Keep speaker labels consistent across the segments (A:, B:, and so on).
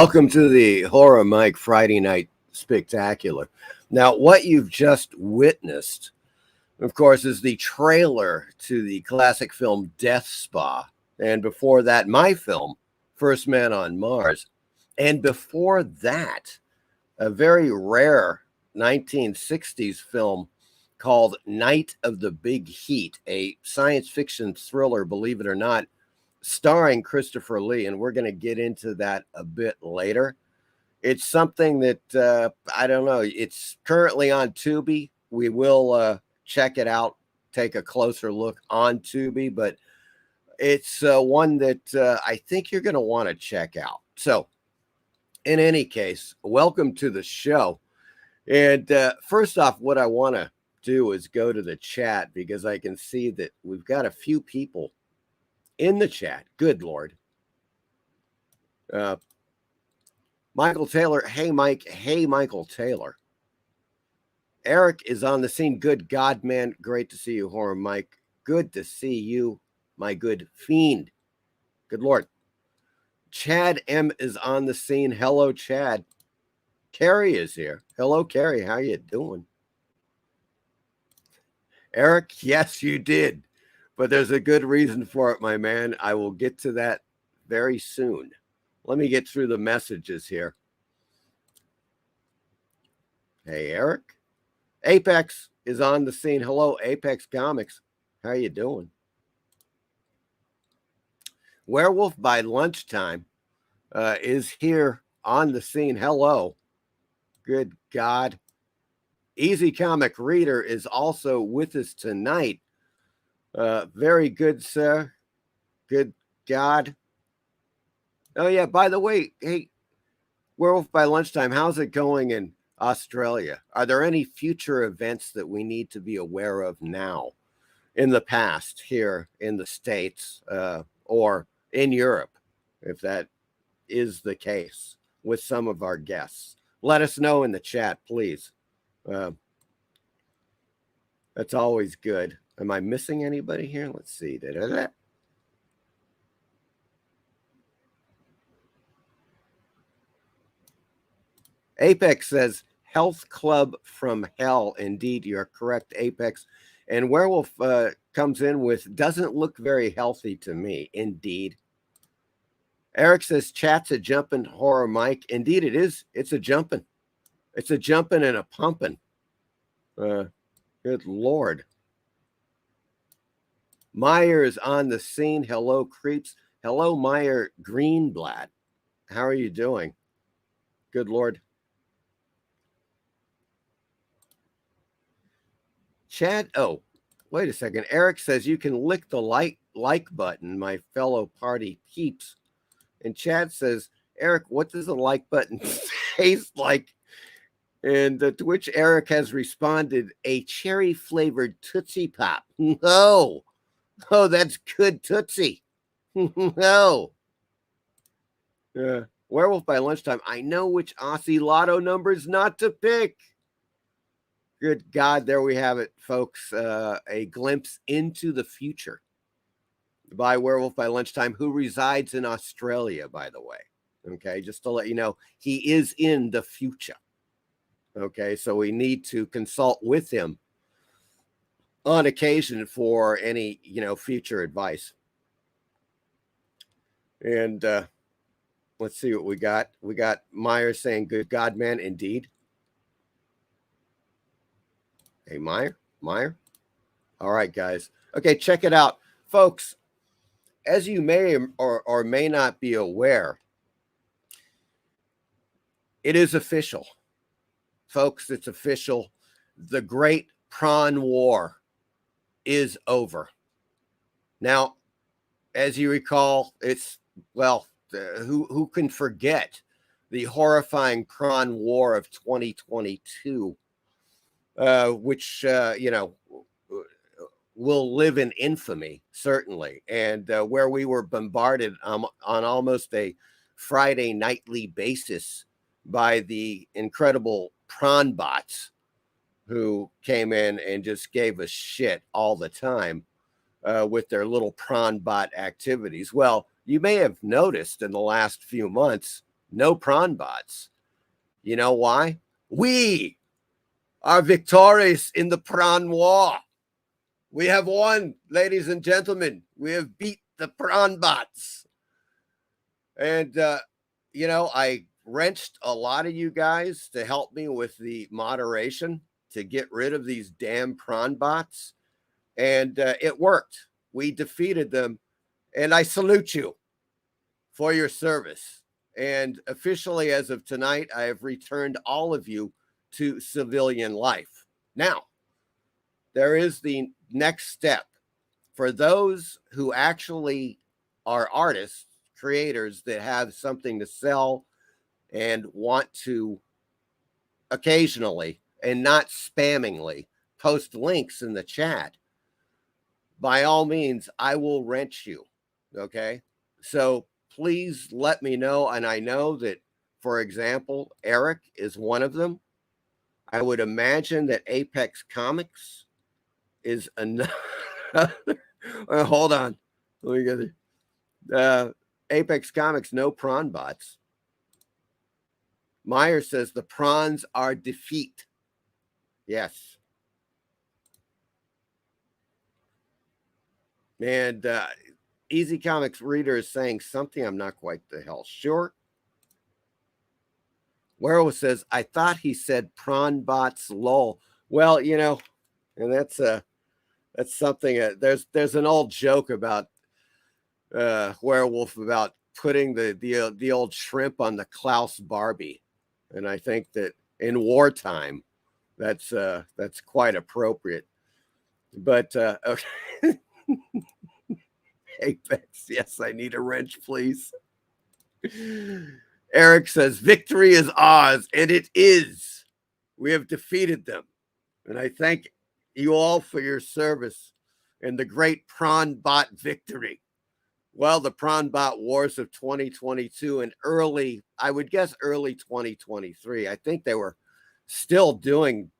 A: Welcome to the Horror Mike Friday Night Spectacular. Now, what you've just witnessed, of course, is the trailer to the classic film Death Spa. And before that, my film, First Man on Mars. And before that, a very rare 1960s film called Night of the Big Heat, a science fiction thriller, believe it or not, starring Christopher Lee, and we're going to get into that a bit later. It's something that I don't know. It's currently on Tubi. We will check it out, take a closer look on Tubi, but it's one that I think you're going to want to check out. So, in any case, welcome to the show. And first off, what I want to do is go to the chat because I can see that we've got a few people in the chat. Good Lord. Michael Taylor. Hey, Mike. Hey, Michael Taylor. Eric is on the scene. Good God, man. Great to see you, Horror Mike. Good to see you, my good fiend. Good Lord. Chad M is on the scene. Hello, Chad. Carrie is here. Hello, Carrie. How you doing? Eric, yes, you did. But there's a good reason for it, my man. I will get to that very soon. Let me get through the messages here. Hey, Eric. Apex is on the scene. Hello, Apex Comics. How you doing? Werewolf by Lunchtime is here on the scene. Hello. Good God. Easy Comic Reader is also with us tonight. Very good, sir. Good God. Oh, yeah, by the way, hey, Werewolf by Lunchtime, how's it going in Australia? Are there any future events that we need to be aware of now, in the past, here in the States, or in Europe, if that is the case with some of our guests? Let us know in the chat, please. That's always good. Am I missing anybody here? Let's see. Apex says, Health Club from Hell. Indeed, you're correct, Apex. And Werewolf comes in with, doesn't look very healthy to me. Indeed. Eric says, chat's a jumping Horror Mike. Indeed, it is. It's a jumping. It's a jumping and a pumping. Good Lord. Meyer is on the scene. Hello, creeps. Hello, Meyer Greenblatt. How are you doing? Good Lord. Chad, oh, wait a second. Eric says you can lick the like button, my fellow party peeps. And Chad says, Eric, what does the like button taste like? And to which Eric has responded, a cherry-flavored Tootsie Pop. No. Oh, that's good Tootsie. No. Werewolf by Lunchtime. I know which Aussie Lotto numbers not to pick. Good God, there we have it, folks. A glimpse into the future by Werewolf by Lunchtime, who resides in Australia, by the way. Okay, just to let you know, he is in the future. Okay, so we need to consult with him on occasion for any, future advice. And let's see what we got. We got Meyer saying, good God, man, indeed. Hey, Meyer. All right, guys. Okay, check it out. Folks, as you may or may not be aware, it is official. Folks, it's official. The Great Prawn War is over. Now, as you recall, it's, who can forget the horrifying prawn war of 2022, which, will live in infamy, certainly, and where we were bombarded on almost a Friday nightly basis by the incredible prawn bots who came in and just gave us shit all the time with their little prawn bot activities. Well, you may have noticed in the last few months no prawn bots. You know why? We are victorious in the prawn war. We have won, ladies and gentlemen. We have beat the prawn bots. And, I wrenched a lot of you guys to help me with the moderation to get rid of these damn prawn bots. And it worked. We defeated them. And I salute you for your service. And officially, as of tonight, I have returned all of you to civilian life. Now, there is the next step. For those who actually are artists, creators that have something to sell and want to occasionally and not spammingly post links in the chat, by all means, I will wrench you. Okay. So please let me know. And I know that, for example, Eric is one of them. I would imagine that Apex Comics is another. Hold on. Let me get it. Apex Comics, no prawn bots. Meyer says the prawns are defeat. Yes. And Easy Comics reader is saying something I'm not quite the hell sure. Werewolf says, I thought he said prawn bots lol. Well, and that's something. There's an old joke about Werewolf about putting the old shrimp on the Klaus Barbie, and I think that in wartime, that's quite appropriate. But okay. Apex, yes, I need a wrench, please. Eric says, victory is ours, and it is. We have defeated them. And I thank you all for your service and the great prawn bot victory. Well, the prawn bot wars of 2022 and I would guess early 2023. I think they were still doing,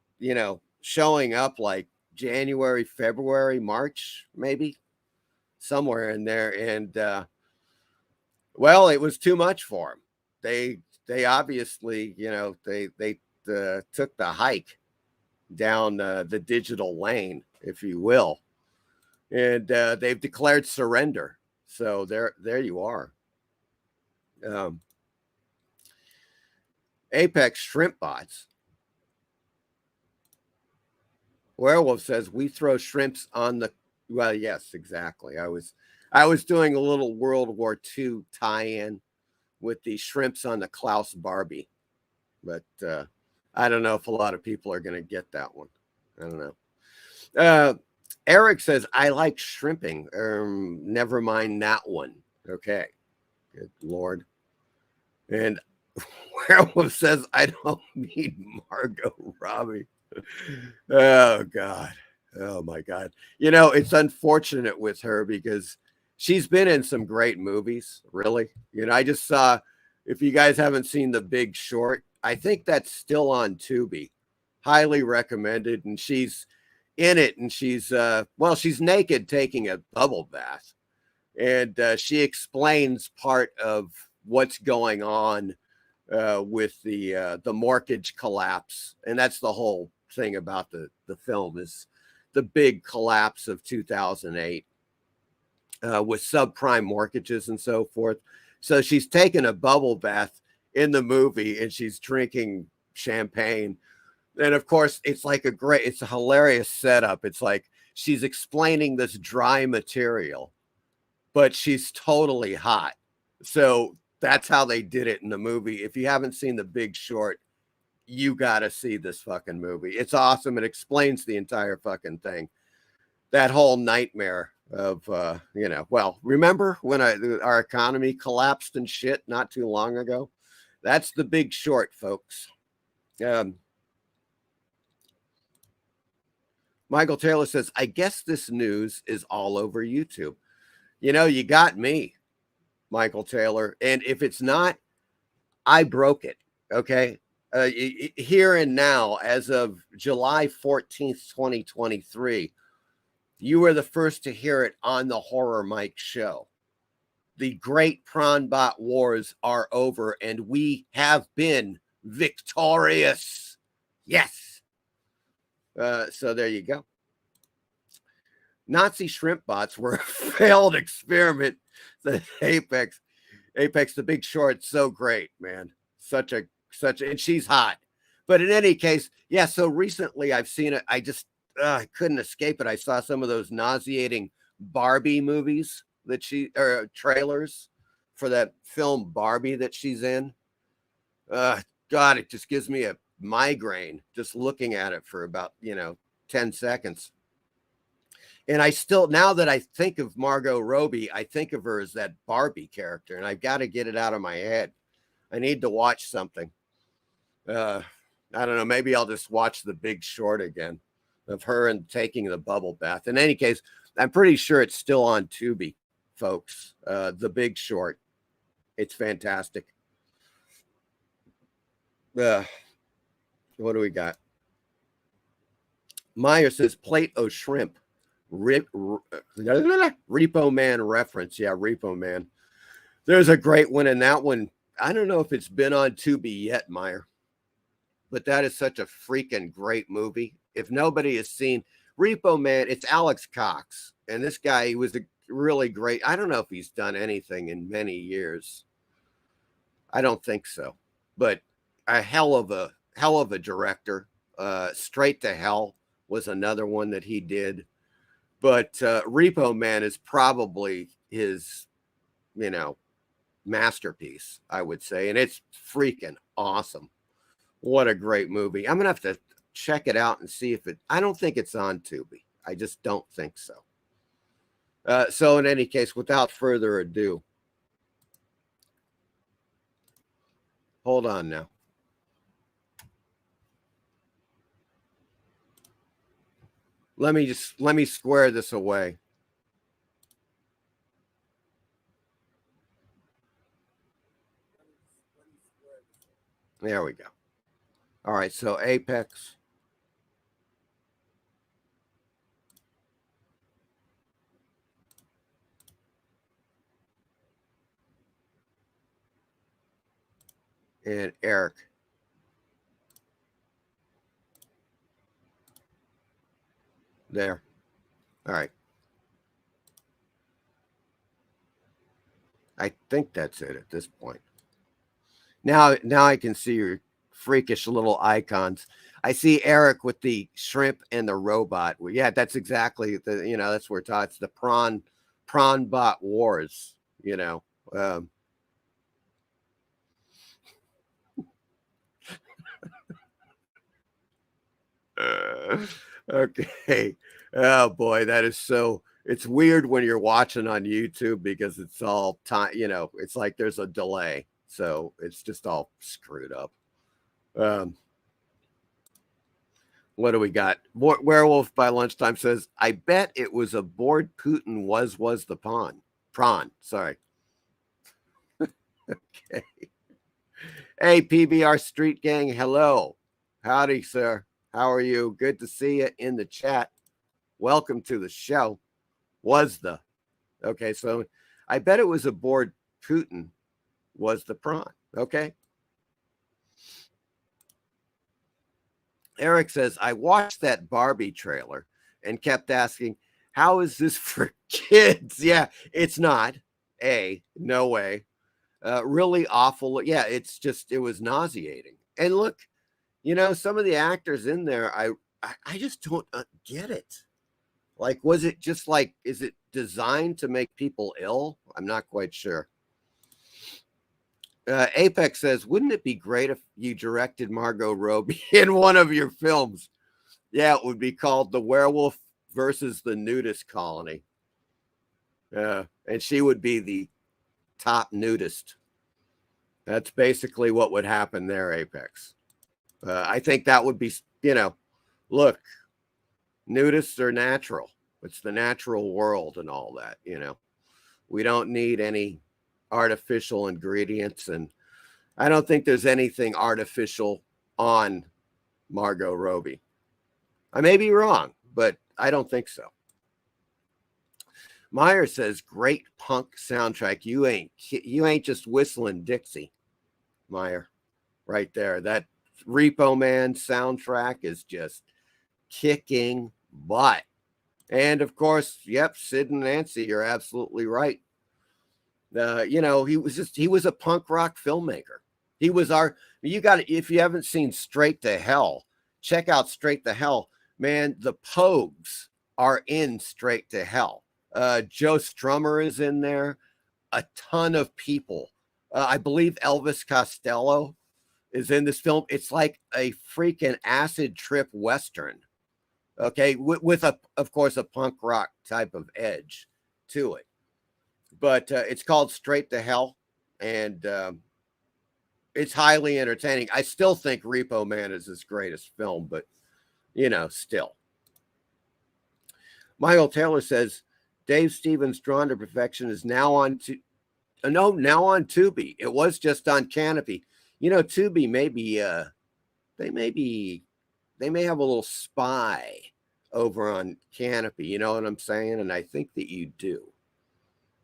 A: showing up like January, February, March, maybe somewhere in there. And, well, it was too much for them. They obviously, they took the hike down the digital lane, if you will, and they've declared surrender. So there you are. Apex shrimp bots. Werewolf says we throw shrimps on the. Well, yes, exactly. I was doing a little World War II tie-in with the shrimps on the Klaus Barbie, but I don't know if a lot of people are going to get that one. I don't know. Eric says, I like shrimping. Never mind that one. Okay. Good Lord. And Werewolf says, I don't need Margot Robbie. Oh, God. Oh, my God. It's unfortunate with her because she's been in some great movies, really. I just saw, if you guys haven't seen The Big Short, I think that's still on Tubi. Highly recommended. And she's in it, and she's naked taking a bubble bath. And she explains part of what's going on with the mortgage collapse. And that's the whole thing about the film is the big collapse of 2008 with subprime mortgages and so forth. So she's taking a bubble bath in the movie and she's drinking champagne. And of course, it's a hilarious setup. It's like she's explaining this dry material, but she's totally hot. So that's how they did it in the movie. If you haven't seen The Big Short, you got to see this fucking movie. It's awesome. It explains the entire fucking thing. That whole nightmare of, remember when our economy collapsed and shit not too long ago? That's The Big Short, folks. Michael Taylor says, I guess this news is all over YouTube. You got me, Michael Taylor. And if it's not, I broke it. Okay. Here and now, as of July 14th, 2023, you were the first to hear it on the Horror Mike show. the great prawn bot wars are over and we have been victorious. Yes. So there you go. Nazi shrimp bots were a failed experiment. The Apex, The Big Short, so great, man. Such a, and she's hot. But in any case, yeah. So recently I've seen it. I just I couldn't escape it. I saw some of those nauseating Barbie movies that trailers for that film Barbie that she's in. God, it just gives me a migraine just looking at it for about 10 seconds. And I still, now that I think of Margot Robbie, I think of her as that Barbie character, and I've got to get it out of my head. I need to watch something. I don't know. Maybe I'll just watch The Big Short again, of her and taking the bubble bath. In any case, I'm pretty sure it's still on Tubi, folks. The Big Short. It's fantastic. What do we got? Meyer says plate o' shrimp. Repo Man reference. Yeah, Repo Man. There's a great one in that one. I don't know if it's been on Tubi yet, Meyer, but that is such a freaking great movie. If nobody has seen Repo Man, it's Alex Cox. And this guy, he was a really great. I don't know if he's done anything in many years. I don't think so. But a hell of a director. Straight to Hell was another one that he did. But Repo Man is probably his, masterpiece, I would say. And it's freaking awesome. What a great movie. I'm going to have to check it out and see if I don't think it's on Tubi. I just don't think so. So in any case, without further ado, hold on now. Let me square this away. There we go. All right, so Apex. And Eric. There. All right. I think that's it at this point. Now I can see your freakish little icons. I see Eric with the shrimp and the robot. Yeah, that's exactly that's where it's the prawn bot wars, okay. Oh boy, that is so. It's weird when you're watching on YouTube because it's all time. It's like there's a delay, so it's just all screwed up. What do we got? Werewolf by Lunchtime says, "I bet it was aboard Putin. Was the prawn? Sorry." Okay. Hey, PBR Street Gang. Hello, howdy, sir. How are you? Good to see you in the chat. Welcome to the show. Okay, so I bet it was aboard Putin. Was the prawn? Okay. Eric says, I watched that Barbie trailer and kept asking, how is this for kids? Yeah, it's not. No way. Really awful. Yeah, it was nauseating. And look, some of the actors in there, I just don't get it. Like, was it just like, is it designed to make people ill? I'm not quite sure. Apex says, wouldn't it be great if you directed Margot Robbie in one of your films? Yeah, it would be called The Werewolf versus the Nudist Colony. And she would be the top nudist. That's basically what would happen there, Apex. I think that would be, look, nudists are natural. It's the natural world and all that, We don't need any artificial ingredients, and I don't think there's anything artificial on Margot Robbie. I may be wrong, but I don't think so. Meyer says, great punk soundtrack. You ain't just whistling Dixie, Meyer. Right there. That Repo Man soundtrack is just kicking butt. And of course, yep, Sid and Nancy, you're absolutely right. He was a punk rock filmmaker. If you haven't seen Straight to Hell, check out Straight to Hell. Man, the Pogues are in Straight to Hell. Joe Strummer is in there. A ton of people. I believe Elvis Costello is in this film. It's like a freaking acid trip Western. Okay. With of course, a punk rock type of edge to it. But it's called Straight to Hell. And it's highly entertaining. I still think Repo Man is his greatest film, but still. Michael Taylor says Dave Stevens' Drawn to Perfection is now on now on Tubi. It was just on Canopy. Tubi they may have a little spy over on Canopy. You know what I'm saying? And I think that you do,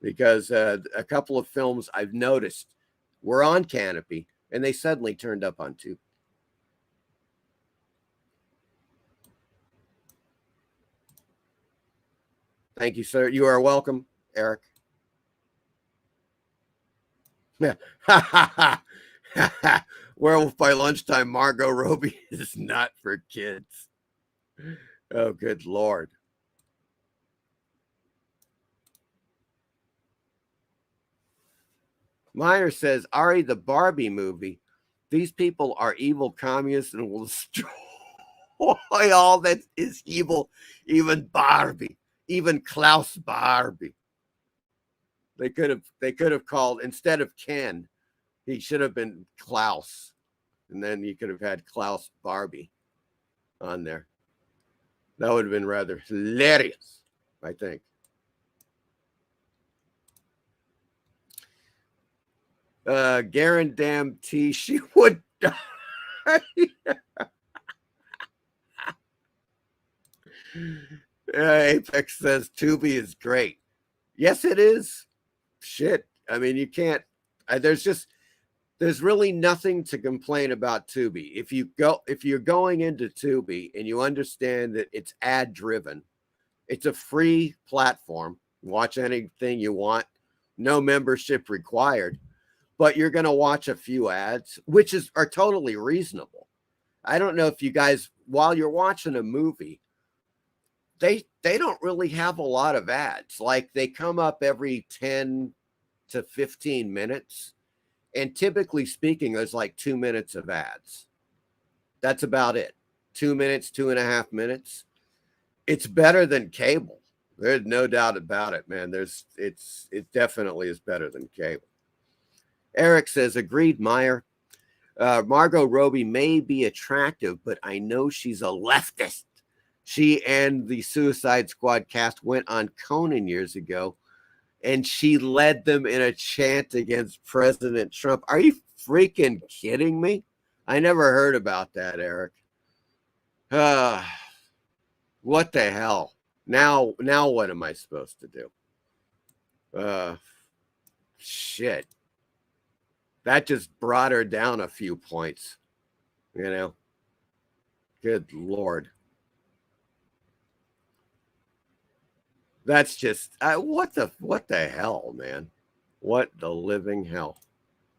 A: because a couple of films I've noticed were on Canopy and they suddenly turned up on Tubi. Thank you, sir. You are welcome, Eric. Werewolf by Lunchtime, Margot Robbie is not for kids. Oh, good Lord. Meyer says, Ari, the Barbie movie, these people are evil communists and will destroy all that is evil, even Barbie. Even Klaus Barbie. They could have called, instead of Ken, he should have been Klaus. And then you could have had Klaus Barbie on there. That would have been rather hilarious, I think. Guarantee she would die. Apex says Tubi is great. Yes, it is. Shit. I mean, you can't. There's really nothing to complain about Tubi. If you're going into Tubi and you understand that it's ad driven, it's a free platform. Watch anything you want, no membership required. But you're going to watch a few ads, which are totally reasonable. I don't know if you guys, while you're watching a movie, they don't really have a lot of ads. Like, they come up every 10 to 15 minutes. And typically speaking, there's like 2 minutes of ads. That's about it. 2 minutes, 2.5 minutes. It's better than cable. There's no doubt about it, man. It definitely is better than cable. Eric says, agreed, Meyer. Margot Robbie may be attractive, but I know she's a leftist. She and the Suicide Squad cast went on Conan years ago, and she led them in a chant against President Trump. Are you freaking kidding me? I never heard about that, Eric. What the hell? Now what am I supposed to do? Shit. That just brought her down a few points. Good Lord. That's just what the hell, man? What the living hell?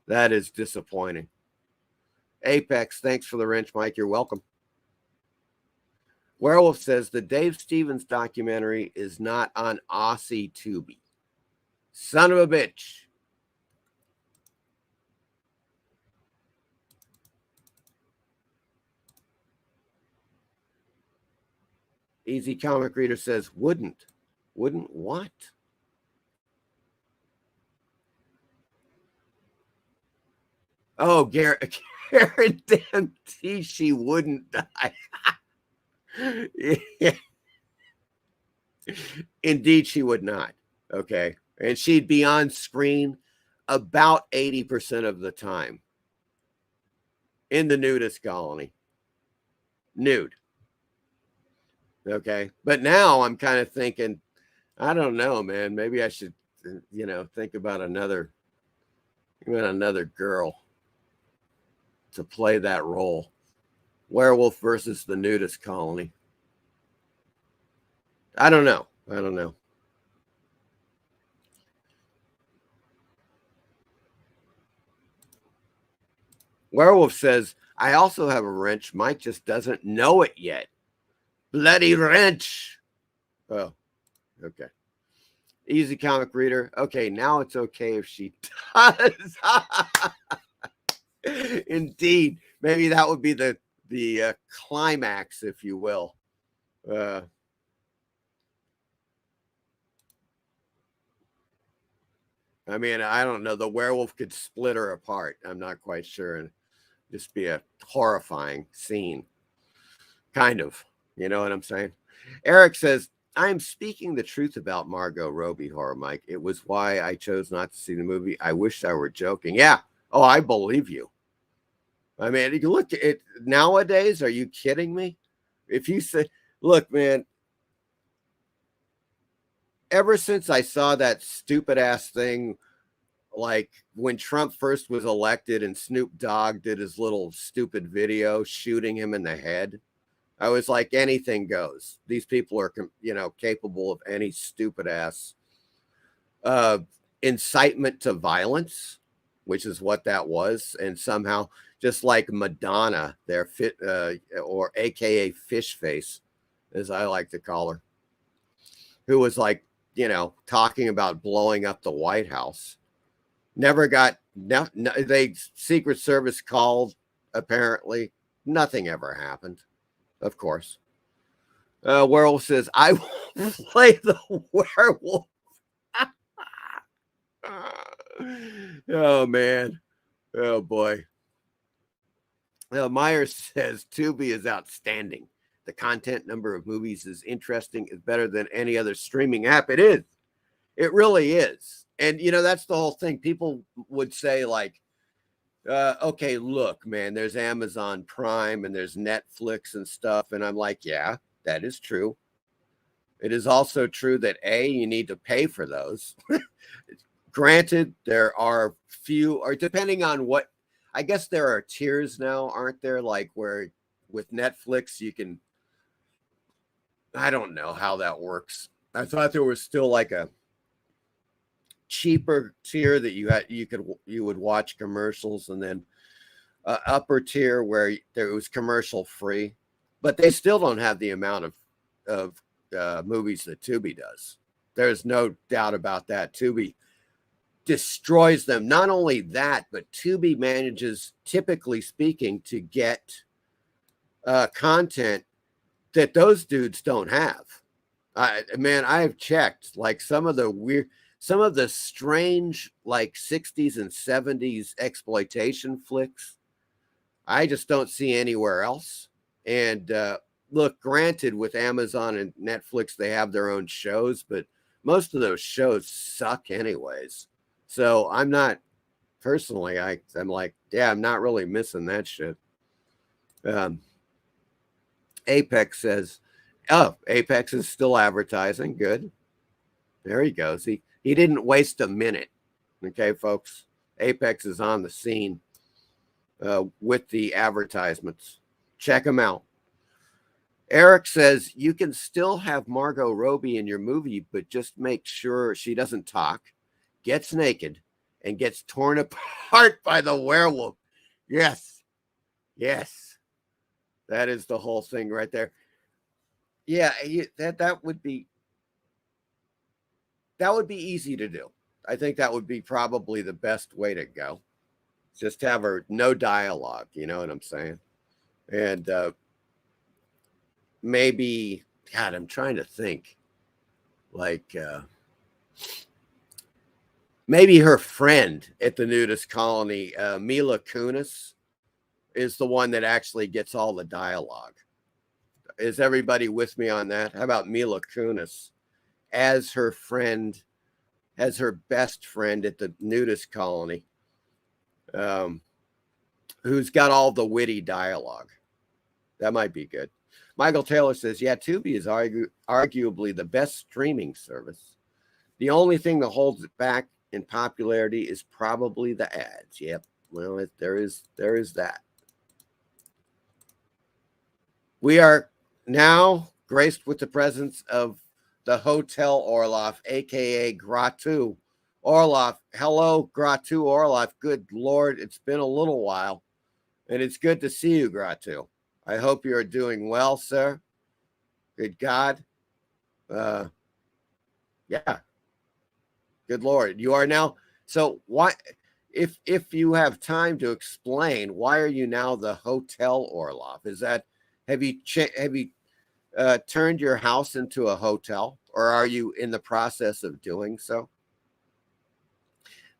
A: That is disappointing. Apex, thanks for the wrench, Mike. You're welcome. Werewolf says the Dave Stevens documentary is not on Aussie Tubi. Son of a bitch. Easy Comic Reader says wouldn't what? Oh, guarantee she wouldn't die. Yeah. Indeed, she would not. Okay. And she'd be on screen about 80% of the time in the nudist colony. Nude. Okay. But now I'm kind of thinking, I don't know, man. Maybe I should, think about another girl to play that role. Werewolf versus the nudist colony. I don't know. I don't know. Werewolf says, I also have a wrench. Mike just doesn't know it yet. Bloody wrench. Oh, okay. Easy comic reader. Okay, now it's okay if she does. Indeed. Maybe that would be the climax, if you will. I mean, I don't know. The werewolf could split her apart. I'm not quite sure. And just be a horrifying scene. Kind of. You know what I'm saying? Eric says, I am speaking the truth about Margot Robbie, Horror Mike. It was why I chose not to see the movie. I wish I were joking. Yeah. Oh, I believe you. I mean, you look at it nowadays. Are you kidding me? If you say, look, man, ever since I saw that stupid ass thing, like when Trump first was elected and Snoop Dogg did his little stupid video shooting him in the head, I was like, anything goes. These people are, capable of any stupid ass incitement to violence, which is what that was. And somehow, just like Madonna, their fit or AKA Fish Face, as I like to call her, who was like, talking about blowing up the White House. Never got, they Secret Service called, apparently. Nothing ever happened, of course. Werewolf says, I will play the werewolf. Oh, man. Oh, boy. Myers says, Tubi is outstanding. The content number of movies is interesting. It's better than any other streaming app. It is. It really is. And, that's the whole thing. People would say, like, okay, look, man, there's Amazon Prime and there's Netflix and stuff. And I'm like, yeah, that is true. It is also true that, A, you need to pay for those. Granted, there are few, or depending on what, I guess there are tiers now, aren't there? Like where with Netflix, you can, I don't know how that works. I thought there was still like a cheaper tier that you would watch commercials, and then upper tier where there was commercial free, but they still don't have the amount of movies that Tubi does. There's no doubt about that. Tubi destroys them. Not only that, but Tubi manages, typically speaking, to get content that those dudes don't have. Man, I've checked like some of the strange like 60s and 70s exploitation flicks. I just don't see anywhere else. And look, granted, with Amazon and Netflix, they have their own shows, but most of those shows suck anyways. So I'm not, personally, I'm like, yeah, I'm not really missing that shit. Apex says, oh, Apex is still advertising. Good. There he goes. He didn't waste a minute. Okay, folks. Apex is on the scene with the advertisements. Check them out. Eric says, you can still have Margot Robbie in your movie, but just make sure she doesn't talk, gets naked, and gets torn apart by the werewolf. Yes. Yes. That is the whole thing right there. Yeah, that would be easy to do. I think that would be probably the best way to go. Just have her no dialogue, you know what I'm saying? And maybe, God, I'm trying to think. Like maybe her friend at the nudist colony, Mila Kunis, is the one that actually gets all the dialogue. Is everybody with me on that? How about Mila Kunis as her friend, as her best friend at the nudist colony, who's got all the witty dialogue? That might be good. Michael Taylor says, yeah, Tubi is arguably the best streaming service. The only thing that holds it back in popularity is probably the ads. Yep. Well, there is that. We are now graced with the presence of the Hotel Orloff, aka Gratu Orloff. Hello, Gratu Orloff. Good Lord, it's been a little while, and it's good to see you, Gratu. I hope you are doing well, sir. Good God. Yeah. Good Lord. You are now. So why, if you have time to explain, why are you now the Hotel Orloff? Is that, have you turned your house into a hotel, or are you in the process of doing so?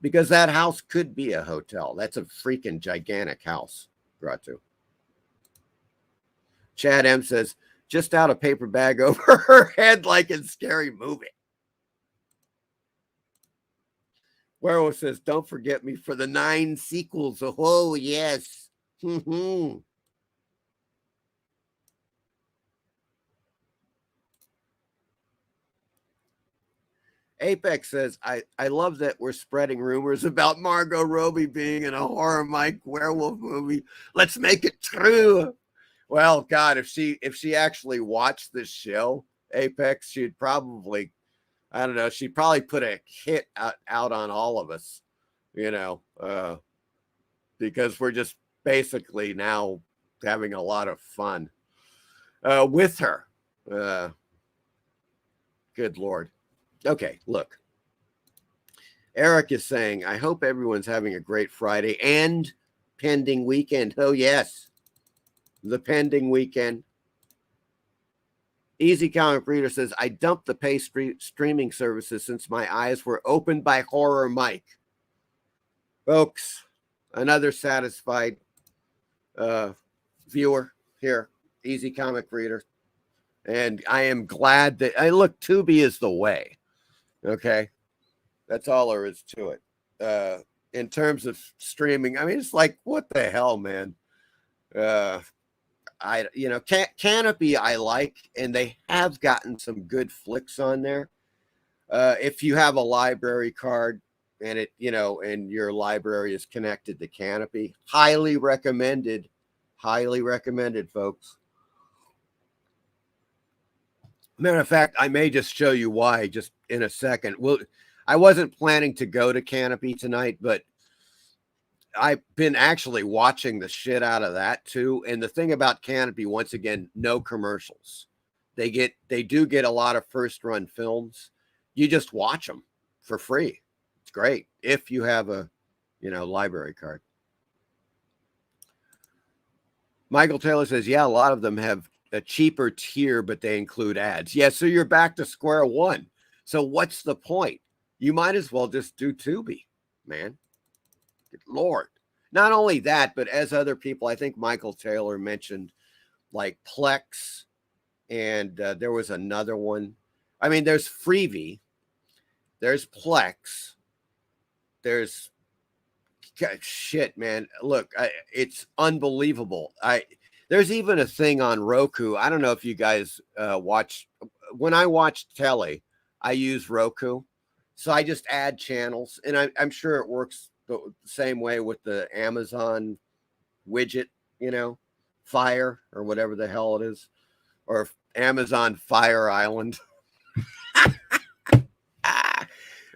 A: Because that house could be a hotel. That's a freaking gigantic house, Gratu. Chad M says, just out a paper bag over her head like in Scary Movie. Werewolf says, don't forget me for the 9 sequels. Oh, yes. Apex says, I love that we're spreading rumors about Margot Robbie being in a horror Mike werewolf movie. Let's make it true. Well, God, if she actually watched this show, Apex, she'd probably, I don't know, she'd probably put a hit out on all of us, because we're just basically now having a lot of fun with her. Good Lord. Okay, look. Eric is saying, I hope everyone's having a great Friday and pending weekend. Oh, yes. The pending weekend. Easy Comic Reader says, I dumped the pay streaming services since my eyes were opened by Horror Mike. Folks, another satisfied viewer here. Easy Comic Reader. And I am glad that, Tubi is the way. Okay, that's all there is to it. In terms of streaming, I mean, it's like, what the hell, man? Canopy I like, and they have gotten some good flicks on there. If you have a library card and and your library is connected to Canopy, highly recommended, folks. Matter of fact, I may just show you why just in a second. Well, I wasn't planning to go to Canopy tonight, but I've been actually watching the shit out of that too. And the thing about Canopy, once again, no commercials. They do get a lot of first run films. You just watch them for free. It's great if you have a, library card. Michael Taylor says, yeah, a lot of them have a cheaper tier, but they include ads. Yeah, so you're back to square one. So what's the point? You might as well just do Tubi, man. Good Lord. Not only that, but as other people, I think Michael Taylor mentioned, like Plex, and there was another one. I mean, there's Freevee, there's Plex, there's shit, man. Look, it's unbelievable. There's even a thing on Roku. I don't know if you guys watch. When I watch telly, I use Roku. So I just add channels. And I'm sure it works the same way with the Amazon widget, Fire or whatever the hell it is. Or Amazon Fire Island.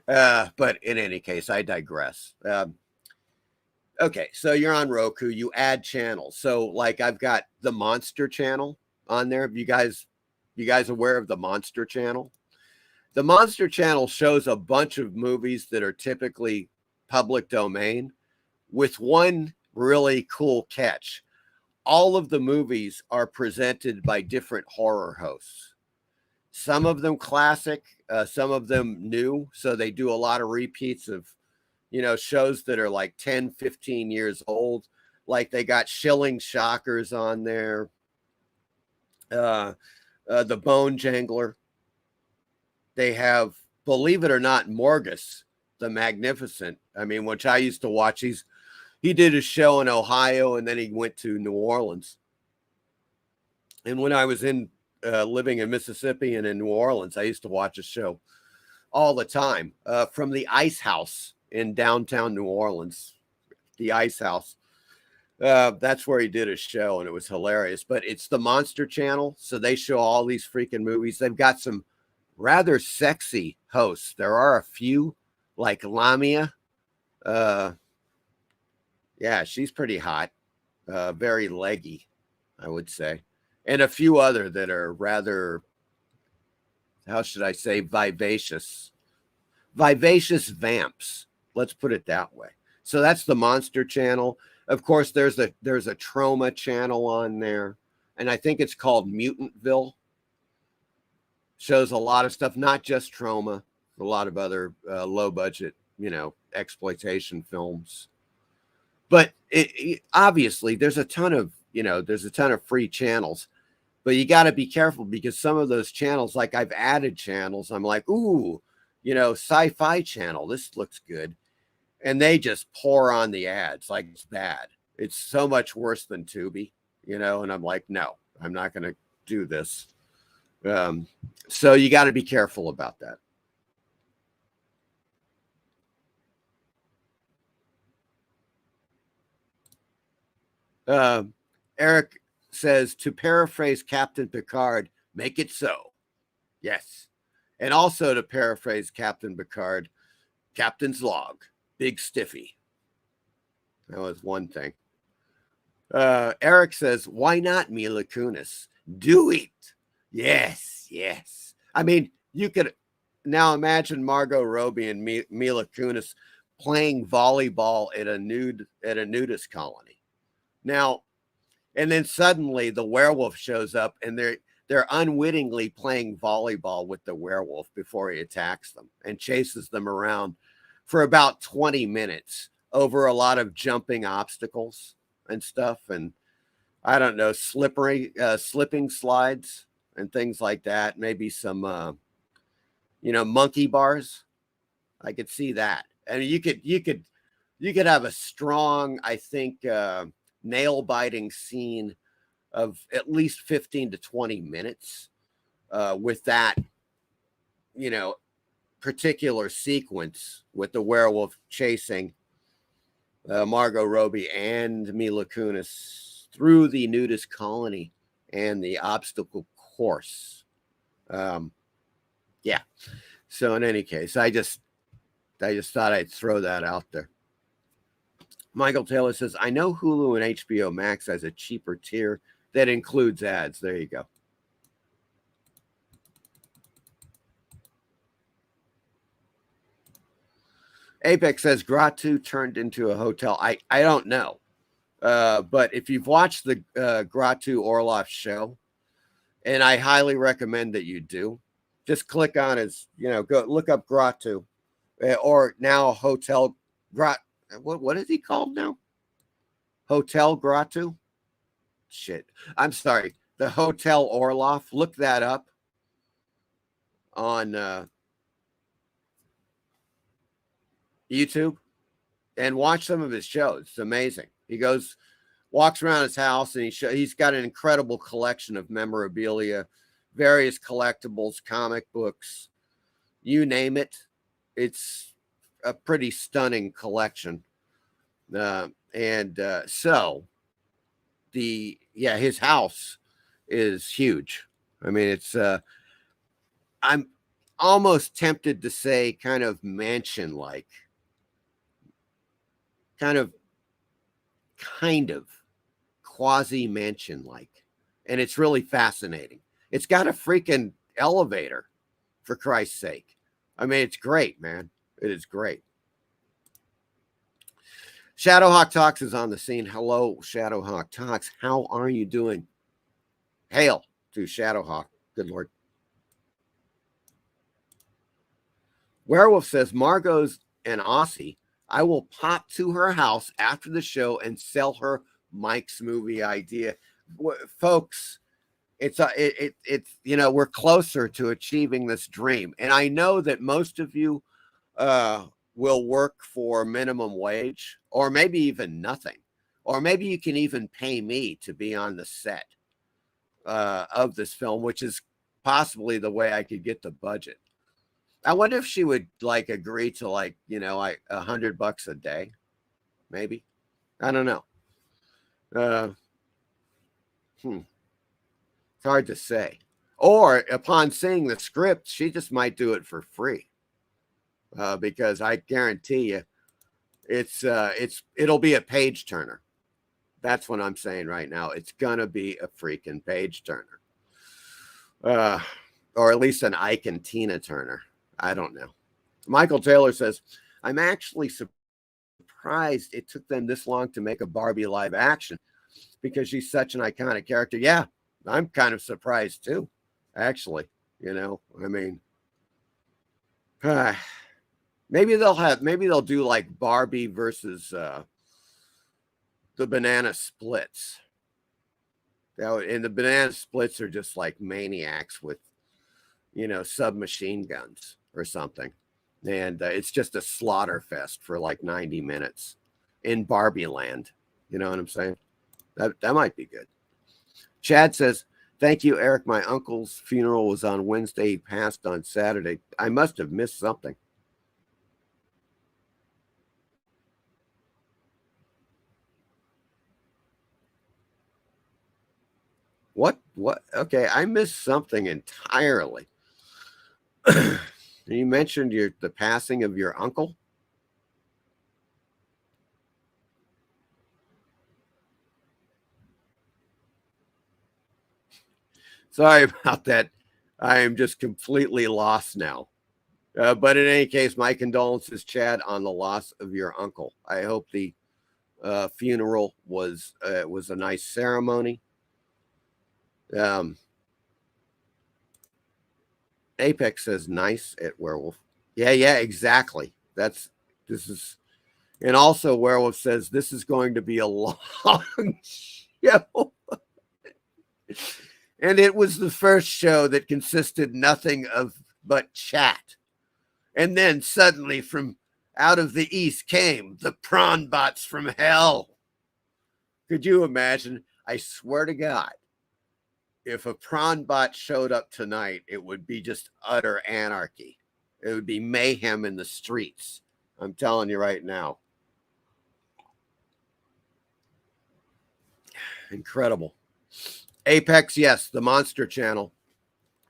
A: But in any case, I digress. Okay, so you're on Roku, you add channels. So like I've got the Monster channel on there. You guys aware of the Monster channel? The Monster channel shows a bunch of movies that are typically public domain with one really cool catch. All of the movies are presented by different horror hosts. Some of them classic, some of them new. So they do a lot of repeats of shows that are like 10, 15 years old. Like they got Shilling Shockers on there. The Bone Jangler. They have, believe it or not, Morgus, the Magnificent. I mean, which I used to watch. He did a show in Ohio and then he went to New Orleans. And when I was in living in Mississippi and in New Orleans, I used to watch a show all the time from the Ice House in downtown New Orleans. The Ice House. That's where he did a show, and it was hilarious. But it's the Monster Channel, so they show all these freaking movies. They've got some rather sexy hosts. There are a few, like Lamia. Yeah, she's pretty hot, very leggy, I would say, and a few other that are rather, how should I say, vivacious vamps. Let's put it that way. So that's the Monster Channel. Of course, there's a trauma channel on there, and I think it's called Mutantville. Shows a lot of stuff, not just trauma, a lot of other low budget, exploitation films. But obviously, there's a ton of free channels, but you got to be careful because some of those channels, like I've added channels, I'm like, ooh, Sci-Fi Channel, this looks good. And they just pour on the ads like it's bad. It's so much worse than Tubi, and I'm like, no, I'm not going to do this. So you got to be careful about that. Eric says, to paraphrase Captain Picard, make it so. Yes. And also to paraphrase Captain Picard, Captain's log. Big stiffy. That was one thing. Eric says, why not Mila Kunis? Do it. Yes, yes. I mean, you could now imagine Margot Robbie and Mila Kunis playing volleyball at a nudist colony. Now, and then suddenly the werewolf shows up and they're unwittingly playing volleyball with the werewolf before he attacks them and chases them around for about 20 minutes over a lot of jumping obstacles and stuff. And I don't know, slipping slides and things like that. Maybe some, monkey bars. I could see that. And you could have a strong, I think, nail biting scene of at least 15 to 20 minutes with that, particular sequence with the werewolf chasing Margot Robbie and Mila Kunis through the nudist colony and the obstacle course. Yeah. So in any case, I just thought I'd throw that out there. Michael Taylor says, I know Hulu and HBO Max has a cheaper tier that includes ads. There you go. Apex says Gratu turned into a hotel. I don't know. But if you've watched the Gratu Orloff show, and I highly recommend that you do, just click on his, go look up Gratu or now Hotel Grat. What is he called now? Hotel Gratu? Shit. I'm sorry. The Hotel Orloff. Look that up on YouTube and watch some of his shows. It's amazing. He walks around his house and he's got an incredible collection of memorabilia, various collectibles, comic books, you name it. It's a pretty stunning collection. So his house is huge. I mean, it's I'm almost tempted to say kind of mansion-like. Kind of quasi mansion like, and it's really fascinating. It's got a freaking elevator, for Christ's sake. I mean, it's great, man. It is great. Shadowhawk Talks is on the scene. Hello, Shadowhawk Talks. How are you doing? Hail to Shadowhawk. Good Lord. Werewolf says, Margot's an Aussie. I will pop to her house after the show and sell her Mike's movie idea. Folks, it's we're closer to achieving this dream. And I know that most of you will work for minimum wage or maybe even nothing. Or maybe you can even pay me to be on the set. of this film, which is possibly the way I could get the budget. I wonder if she would like agree to like, like $100 a day, maybe. I don't know. Uh, It's hard to say. Or upon seeing the script, she just might do it for free. Because I guarantee you, it'll be a page turner. That's what I'm saying right now. It's gonna be a freaking page turner, or at least an Ike and Tina Turner. I don't know. Michael Taylor says, "I'm actually surprised it took them this long to make a Barbie live action because she's such an iconic character." Yeah, I'm kind of surprised too. Actually, I mean, maybe they'll do like Barbie versus the Banana Splits. And the Banana Splits are just like maniacs with, submachine guns or something. And it's just a slaughter fest for like 90 minutes in Barbie land. You know what I'm saying? That might be good. Chad says, "Thank you, Eric. My uncle's funeral was on Wednesday. He passed on Saturday. I must have missed something." What? Okay, I missed something entirely. You mentioned the passing of your uncle. Sorry about that. I am just completely lost now. But in any case, my condolences, Chad, on the loss of your uncle. I hope the funeral was a nice ceremony. Apex says nice at Werewolf. Yeah, exactly. And also Werewolf says this is going to be a long show. And it was the first show that consisted nothing of but chat. And then suddenly from out of the east came the prawn bots from hell. Could you imagine? I swear to God, if a prawn bot showed up tonight, it would be just utter anarchy. It would be mayhem in the streets. I'm telling you right now. Incredible. Apex, yes, the Monster Channel.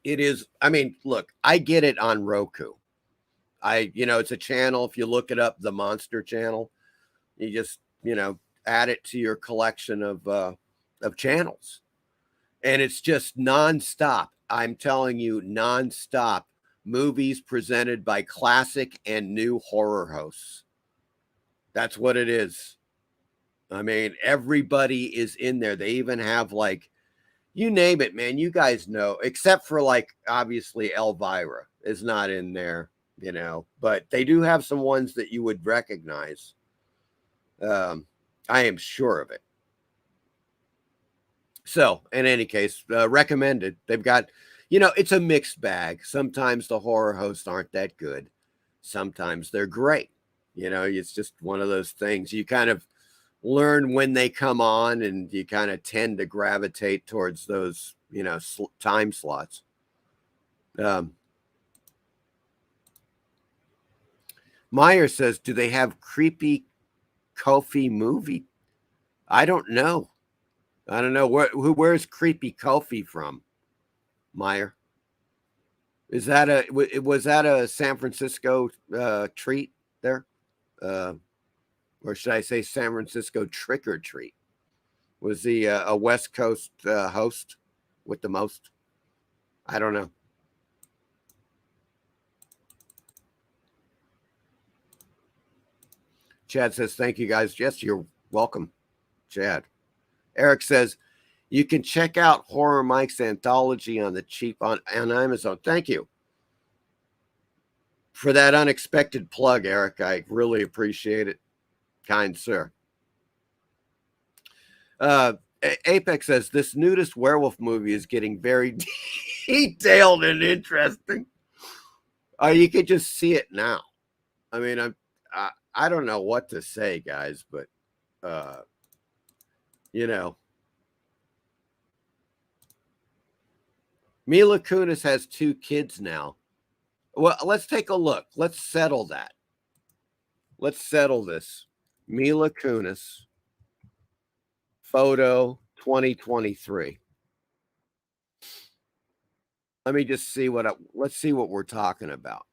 A: It is. I mean, look, I get it on Roku. It's a channel. If you look it up, the Monster Channel, you just, add it to your collection of channels, and it's just nonstop. I'm telling you, nonstop movies presented by classic and new horror hosts. That's what it is. I mean, everybody is in there. They even have like, you name it, man. You guys know, except for like obviously Elvira is not in there, but they do have some ones that you would recognize. I am sure of it. So, in any case, recommended. They've got, it's a mixed bag. Sometimes the horror hosts aren't that good. Sometimes they're great. It's just one of those things. You kind of learn when they come on, and you kind of tend to gravitate towards those, time slots. Meyer says, "Do they have creepy Kofi movie?" I don't know. Where's creepy Kofi from, Meyer? Was that a San Francisco treat there? Or should I say San Francisco trick or treat? Was he a West Coast host with the most? I don't know. Chad says, "Thank you guys." Yes, you're welcome, Chad. Eric says, "You can check out Horror Mike's anthology on the cheap on Amazon." Thank you for that unexpected plug, Eric. I really appreciate it, kind sir. Apex says, "This nudist werewolf movie is getting very detailed and interesting." You could just see it now. I mean, I don't know what to say, guys, but you know, Mila Kunis has 2 kids now. Well, let's take a look. Let's settle that. Let's settle this. Mila Kunis, photo 2023. Let me just see let's see what we're talking about.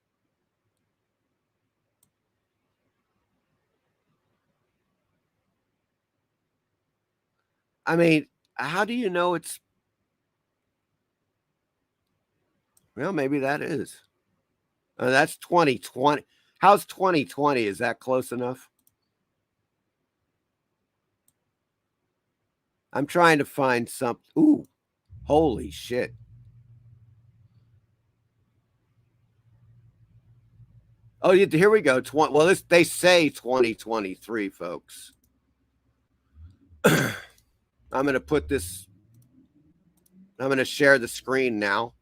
A: I mean, how do you know it's, well, maybe that is. That's 2020. How's 2020? Is that close enough? I'm trying to find something. Ooh, holy shit. Oh, here we go. Well, they say 2023, folks. I'm going to put this, I'm going to share the screen now.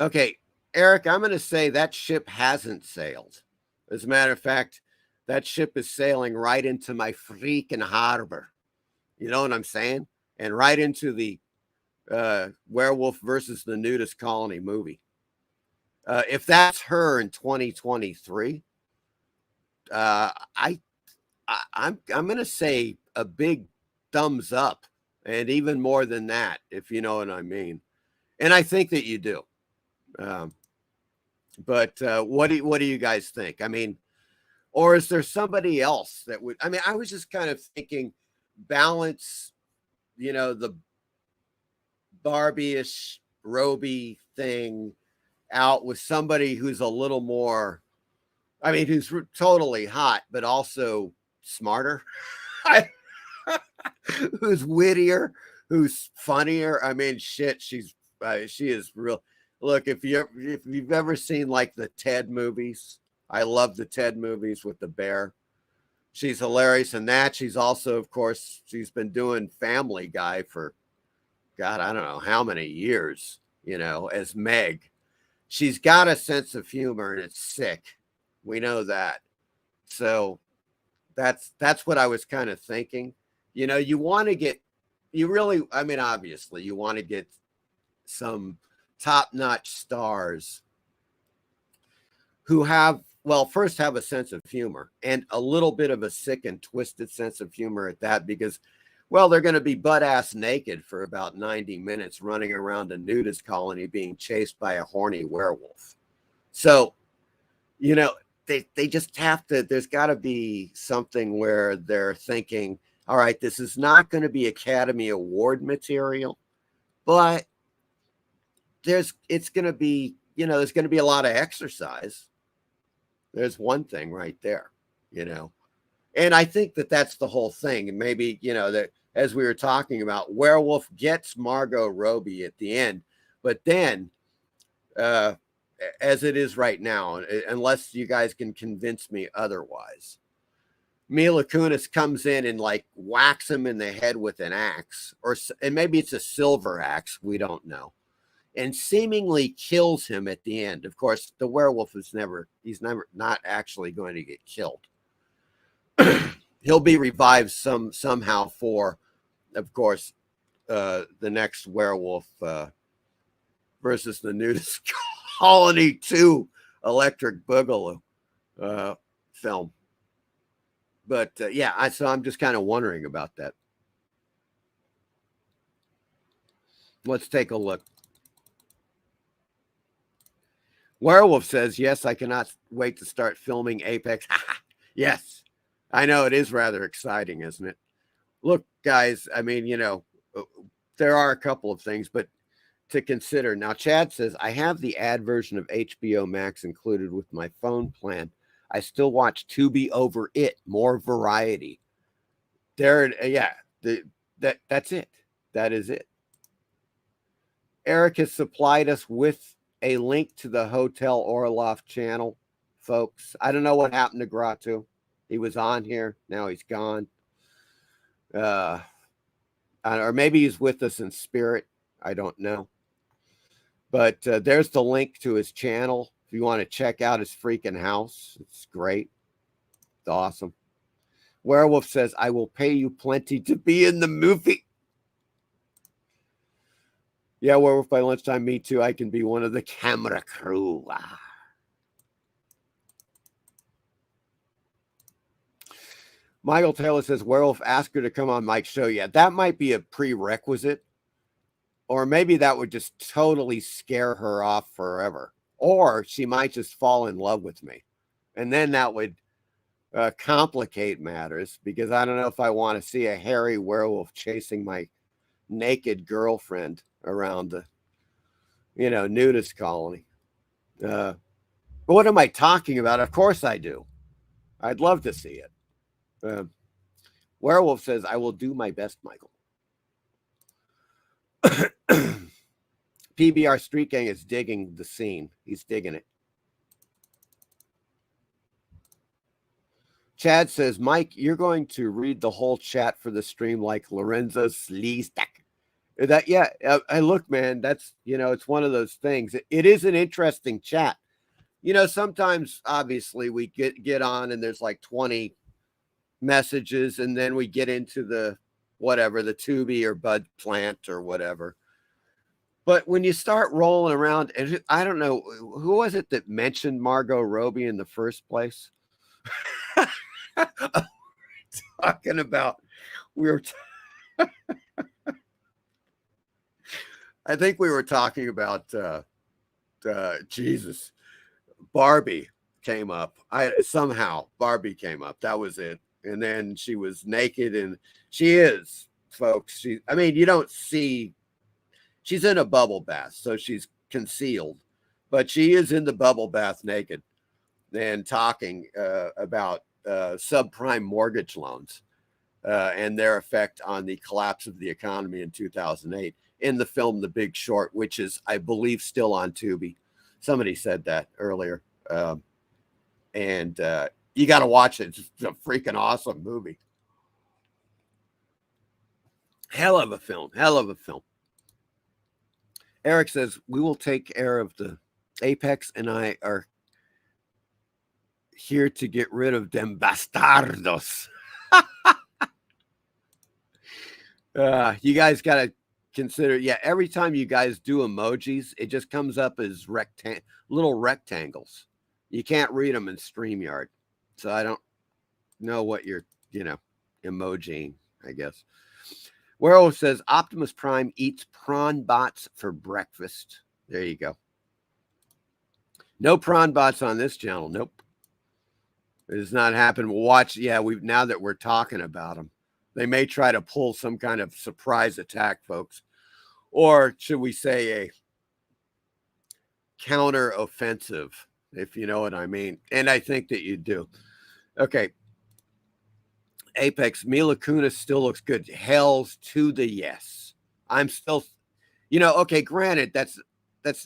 A: Okay, Eric, I'm going to say that ship hasn't sailed. As a matter of fact, that ship is sailing right into my freaking harbor. You know what I'm saying? And right into the Werewolf versus the Nudist Colony movie. If that's her in 2023, I'm going to say a big thumbs up, and even more than that, if you know what I mean. And I think that you do. But what do you guys think? I mean, or is there somebody else that would? I mean, I was just kind of thinking balance, the Barbie-ish Roby thing out with somebody who's a little more, I mean, who's totally hot, but also smarter, who's wittier, who's funnier. I mean, shit, she is real. Look, if you've ever seen like the Ted movies, I love the Ted movies with the bear. She's hilarious in that. She's also, of course, she's been doing Family Guy for, God, I don't know how many years, as Meg. She's got a sense of humor and it's sick. We know that. So that's what I was kind of thinking. You want to get, I mean, obviously, you want to get some top-notch stars who first have a sense of humor and a little bit of a sick and twisted sense of humor at that, because, well, they're going to be butt-ass naked for about 90 minutes running around a nudist colony being chased by a horny werewolf. So, they just have to, there's got to be something where they're thinking, all right, this is not going to be Academy Award material, but it's going to be, there's going to be a lot of exercise. There's one thing right there, and I think that that's the whole thing. And maybe, that as we were talking about, Werewolf gets Margot Robbie at the end, but then, as it is right now, unless you guys can convince me otherwise, Mila Kunis comes in and like whacks him in the head with an axe, and maybe it's a silver axe, we don't know, and seemingly kills him at the end. Of course, the werewolf he's never not actually going to get killed. He'll be revived somehow for, of course, the next Werewolf versus the Nudist Colony 2 Electric Boogaloo film. But yeah, so I'm just kind of wondering about that. Let's take a look. Werewolf says, yes, I cannot wait to start filming Apex. Yes, I know, it is rather exciting, isn't it? Look, guys, I mean, there are a couple of things, but to consider. Now, Chad says, I have the ad version of HBO Max included with my phone plan. I still watch Tubi over it. More variety. There, yeah, that's it. That is it. Eric has supplied us with a link to the Hotel Orloff channel, folks. I don't know what happened to Gratu. He was on here. Now he's gone. Or maybe he's with us in spirit. I don't know. But there's the link to his channel. If you want to check out his freaking house, it's great. It's awesome. Werewolf says, I will pay you plenty to be in the movie. Yeah, Werewolf, by lunchtime, me too. I can be one of the camera crew. Michael Taylor says, Werewolf, ask her to come on Mike's show. Yeah, that might be a prerequisite. Or maybe that would just totally scare her off forever. Or she might just fall in love with me. And then that would complicate matters, because I don't know if I want to see a hairy werewolf chasing my naked girlfriend around the, nudist colony. But what am I talking about? Of course I do. I'd love to see it. Werewolf says, I will do my best, Michael. PBR Street Gang is digging the scene. He's digging it. Chad says, Mike, you're going to read the whole chat for the stream like Lorenzo Sleestak. That, yeah, look, man, that's, it's one of those things. It is an interesting chat. Sometimes obviously we get on and there's like 20 messages, and then we get into the whatever, the Tubi or Bud Plant or whatever. But when you start rolling around, and I don't know, who was it that mentioned Margot Robbie in the first place? Talking about, I think we were talking about Jesus. Barbie came up. Somehow Barbie came up. That was it. And then she was naked, and she is, folks. You don't see, she's in a bubble bath, so she's concealed, but she is in the bubble bath naked and talking about subprime mortgage loans and their effect on the collapse of the economy in 2008 in the film The Big Short, which is, I believe, still on Tubi. Somebody said that earlier. And you got to watch it. It's a freaking awesome movie. Hell of a film. Hell of a film. Eric says, we will take care of the Apex, and I are here to get rid of them bastardos. You guys got to consider, every time you guys do emojis, it just comes up as little rectangles. You can't read them in StreamYard. So I don't know what you're, emojiing, I guess. Werewolf says, Optimus Prime eats prawn bots for breakfast. There you go. No prawn bots on this channel. Nope. It has not happened. We'll watch. Yeah, now that we're talking about them, they may try to pull some kind of surprise attack, folks. Or should we say a counter offensive, if you know what I mean. And I think that you do. Okay. Apex, Mila Kunis still looks good. Hells to the yes. I'm still, okay, granted, that's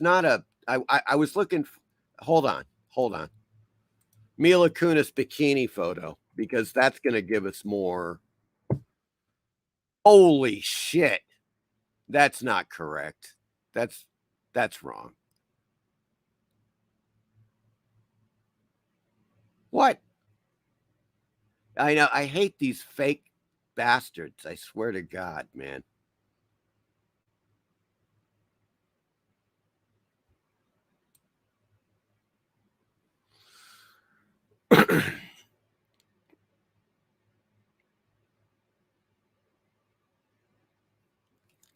A: not a, I was looking, hold on. Mila Kunis bikini photo, because that's going to give us more. Holy shit. That's not correct. That's wrong. What? I know. I hate these fake bastards. I swear to God, man.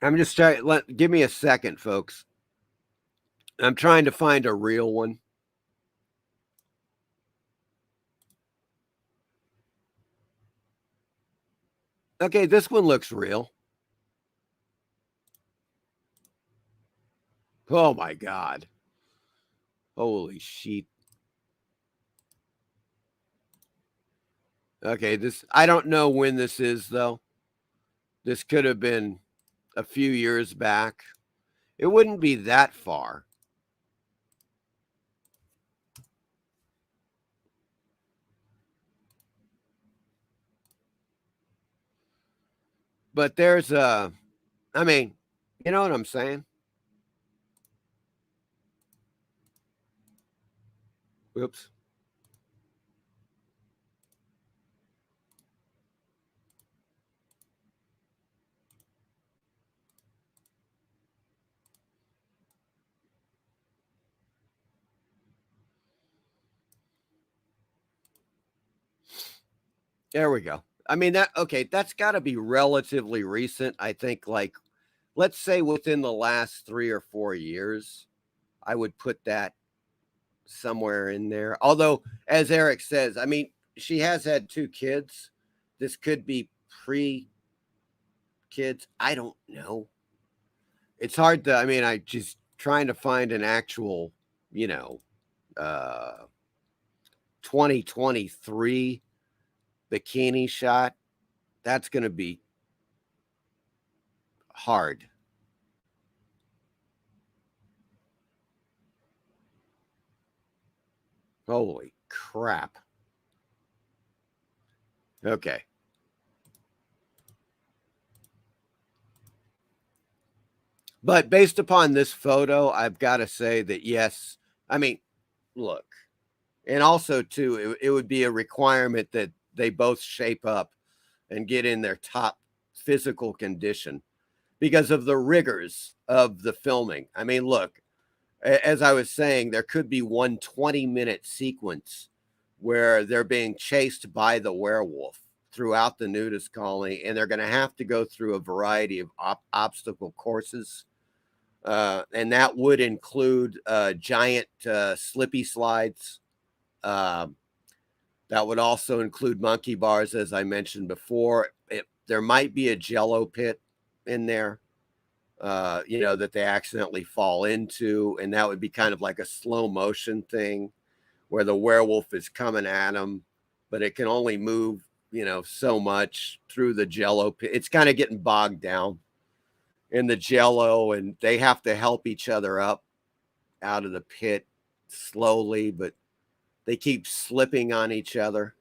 A: I'm just trying. Give me a second, folks. I'm trying to find a real one. Okay, this one looks real. Oh my God. Holy shit. Okay, I don't know when this is, though. This could have been a few years back. It wouldn't be that far. But there's you know what I'm saying? Oops. There we go. I mean, that's got to be relatively recent. I think, like, let's say within the last 3 or 4 years, I would put that somewhere in there. Although, as Eric says, I mean, she has had 2 kids. This could be pre kids. I don't know. It's hard to, I mean, I just trying to find an actual, you know, uh, 2023 bikini shot. That's going to be hard. Holy crap. Okay. But based upon this photo, I've got to say that yes. I mean, look, and also too, it would be a requirement that they both shape up and get in their top physical condition because of the rigors of the filming. I mean, look, as I was saying, there could be one 20-minute sequence where they're being chased by the werewolf throughout the nudist colony, and they're going to have to go through a variety of obstacle courses. And that would include giant slippy slides. Um, that would also include monkey bars, as I mentioned before. There might be a jello pit in there, that they accidentally fall into. And that would be kind of like a slow motion thing where the werewolf is coming at them, but it can only move, so much through the jello pit. It's kind of getting bogged down in the jello, and they have to help each other up out of the pit slowly, but they keep slipping on each other,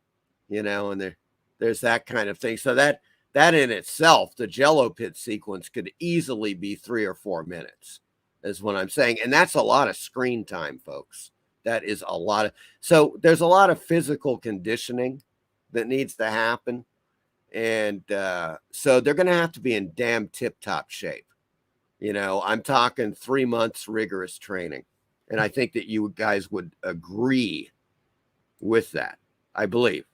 A: and there's that kind of thing. So that in itself, the jello pit sequence could easily be 3 or 4 minutes, is what I'm saying. And that's a lot of screen time, folks. That is a lot of, so there's a lot of physical conditioning that needs to happen. And so they're going to have to be in damn tip-top shape. I'm talking 3 months rigorous training. And I think that you guys would agree with that. I believe.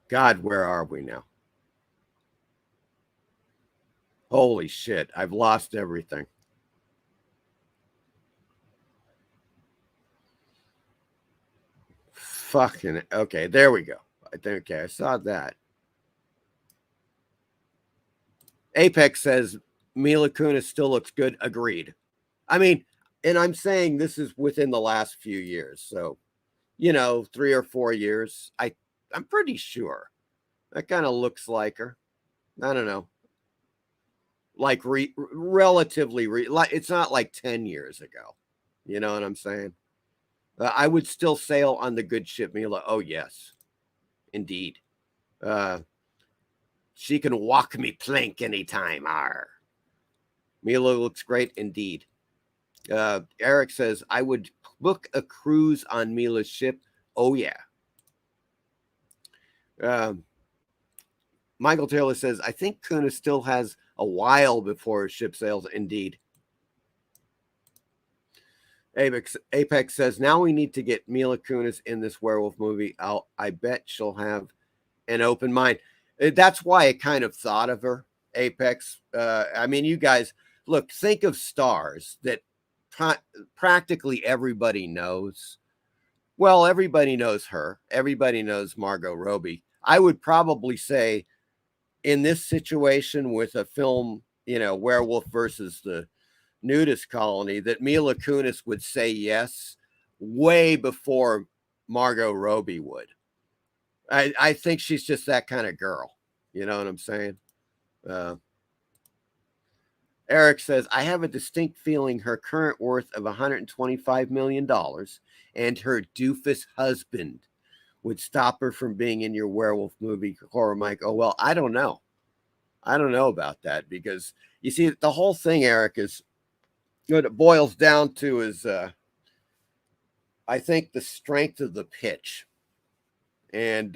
A: God, where are we now? Holy shit. I've lost everything. Fucking, okay, there we go. Okay, I saw that. Apex says Mila Kunis still looks good. Agreed. I mean, and I'm saying this is within the last few years. So, 3 or 4 years. I'm pretty sure that kind of looks like her. I don't know. Like relatively, like it's not like 10 years ago. You know what I'm saying? I would still sail on the good ship, Mila. Oh, yes, indeed. Uh, she can walk me plank anytime. Arr. Mila looks great indeed. Eric says, I would book a cruise on Mila's ship. Oh, yeah. Michael Taylor says, I think Kunis still has a while before her ship sails. Indeed. Apex says, now we need to get Mila Kunis in this werewolf movie. I bet she'll have an open mind. That's why I kind of thought of her, Apex. I mean, you guys, look, think of stars that practically everybody knows. Well, everybody knows her. Everybody knows Margot Robbie. I would probably say in this situation with a film, werewolf versus the nudist colony, that Mila Kunis would say yes way before Margot Robbie would. I think she's just that kind of girl. You know what I'm saying? Eric says, I have a distinct feeling her current worth of $125 million and her doofus husband would stop her from being in your werewolf movie, Horror Mike. Oh, well, I don't know. I don't know about that because you see, the whole thing, Eric, is what it boils down to is, I think, the strength of the pitch. And,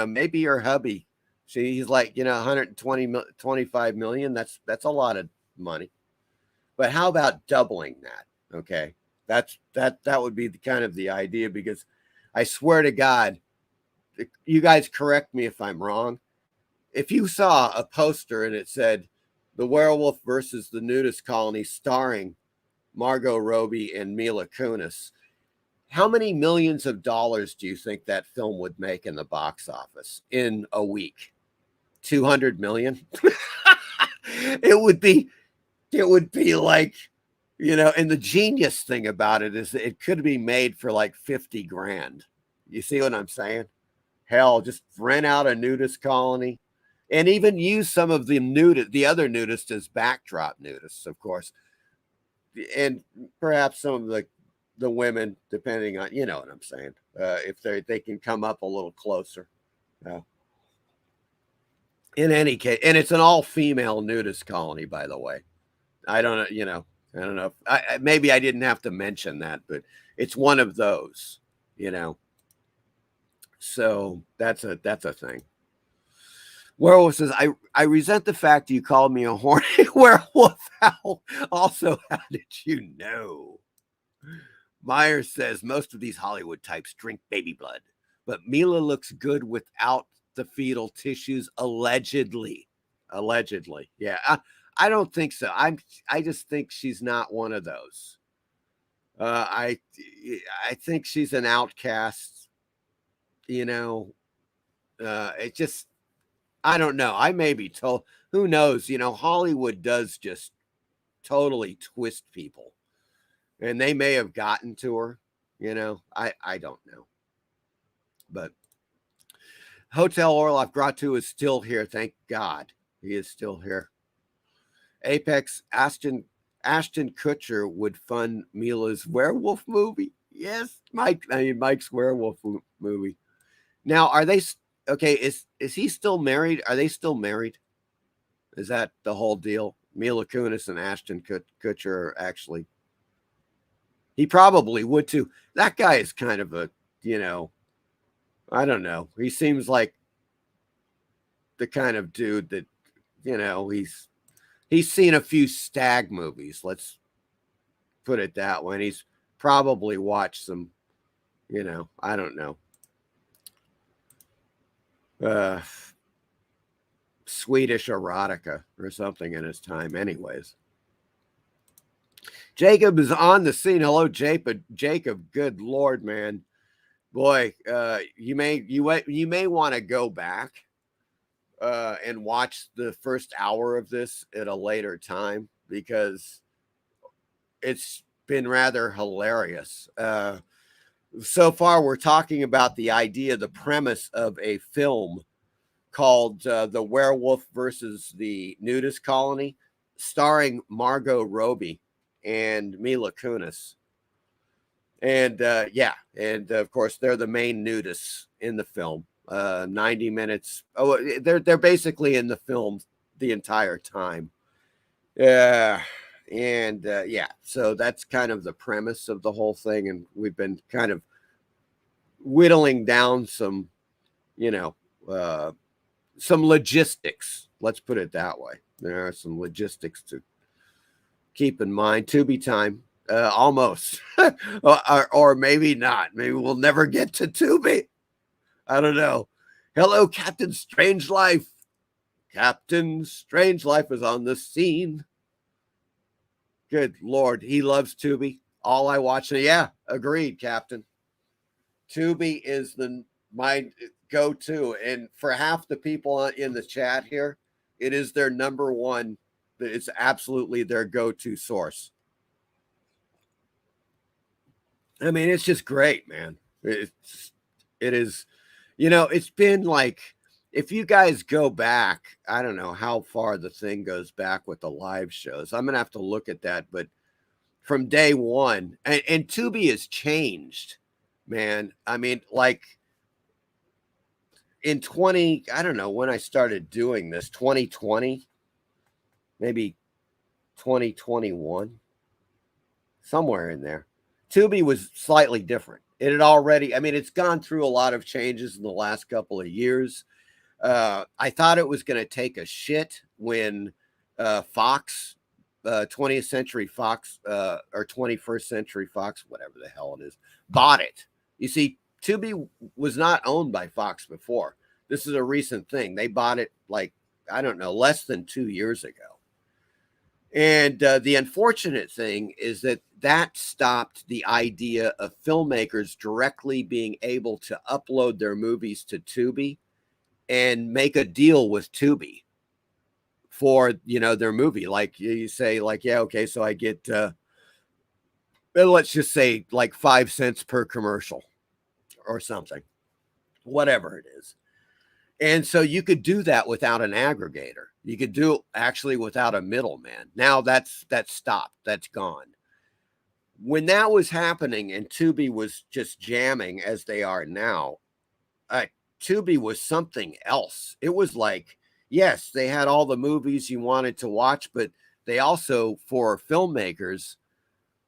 A: maybe her hubby, he's like, 125 million. That's a lot of money. But how about doubling that? Okay. That would be the kind of the idea, because I swear to God, you guys correct me if I'm wrong. If you saw a poster and it said "The Werewolf versus the Nudist Colony" starring Margot Robbie and Mila Kunis, how many millions of dollars do you think that film would make in the box office in a week? 200 million? it would be it would be like, and the genius thing about it is it could be made for like 50 grand. You see what I'm saying? Hell, just rent out a nudist colony and even use some of the other nudists as backdrop nudists, of course. And perhaps some of the women, depending on, you know what I'm saying, if they can come up a little closer. In any case, and it's an all-female nudist colony, by the way. I don't know, I don't know. Maybe I didn't have to mention that, but it's one of those, So that's a thing. Werewolf says, I resent the fact you called me a horny werewolf. Also, how did you know? Myers says most of these Hollywood types drink baby blood, but Mila looks good without the fetal tissues, allegedly. Allegedly, yeah. I don't think so. I just think she's not one of those. I think she's an outcast. It just, I don't know. I may be told. Who knows? Hollywood does just totally twist people, and they may have gotten to her. I don't know. But Hotel Orloff Gratu is still here. Thank God he is still here. Apex Ashton Kutcher would fund Mila's werewolf movie. Yes, Mike's werewolf movie. Now, are they okay? Is he still married? Are they still married? Is that the whole deal? Mila Kunis and Ashton Kutcher are actually. He probably would too. That guy is kind of a, I don't know. He seems like the kind of dude that, he's seen a few stag movies. Let's put it that way. And he's probably watched some, I don't know. Swedish erotica or something in his time, anyways. Jacob is on the scene. Hello, Jacob. Good Lord, man. Boy, you may want to go back and watch the first hour of this at a later time, because it's been rather hilarious. So far, we're talking about the idea, the premise of a film called The Werewolf versus the Nudist Colony, starring Margot Robbie and Mila Kunis. And and of course, they're the main nudists in the film. 90 minutes. Oh, they're basically in the film the entire time. So that's kind of the premise of the whole thing, and we've been kind of whittling down some, some logistics. Let's put it that way. There are some logistics to keep in mind. Tubi time, almost, or maybe not. Maybe we'll never get to Tubi. I don't know. Hello, Captain Strangelife. Captain Strangelife is on the scene. Good Lord, he loves Tubi. All I watch. Yeah, agreed, Captain. Tubi is my go-to, and for half the people in the chat here, it is their number one. It's absolutely their go-to source. I mean, it's just great, man. It is. It's been like, if you guys go back, I don't know how far the thing goes back with the live shows. I'm going to have to look at that. But from day one, and Tubi has changed, man. I mean, like in I don't know when I started doing this, 2020, maybe 2021, somewhere in there. Tubi was slightly different. It had already, it's gone through a lot of changes in the last couple of years. I thought it was going to take a shit when Fox 20th Century Fox or 21st Century Fox, whatever the hell it is, bought it. You see, Tubi was not owned by Fox before. This is a recent thing. They bought it like, I don't know, less than 2 years ago. And the unfortunate thing is that stopped the idea of filmmakers directly being able to upload their movies to Tubi and make a deal with Tubi for, their movie. Like you say, like, yeah, okay, so I get, let's just say like 5 cents per commercial or something, whatever it is. And so you could do that without an aggregator. You could do it actually without a middleman. Now that's stopped. That's gone. When that was happening and Tubi was just jamming as they are now, Tubi was something else. It was like, yes, they had all the movies you wanted to watch, but they also, for filmmakers,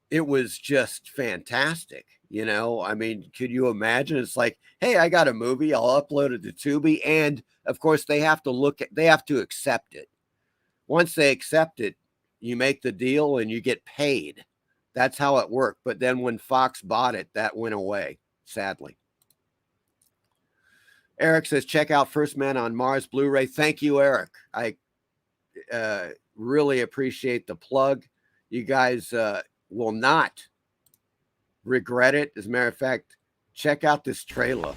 A: it was just fantastic. I mean, could you imagine? It's like, hey, I got a movie, I'll upload it to Tubi. And of course, they have to accept it. Once they accept it, you make the deal and you get paid. That's how it worked. But then when Fox bought it, that went away, sadly. Eric says, check out First Man on Mars Blu-ray. Thank you, Eric. I really appreciate the plug. You guys will not regret it. As a matter of fact, check out this trailer.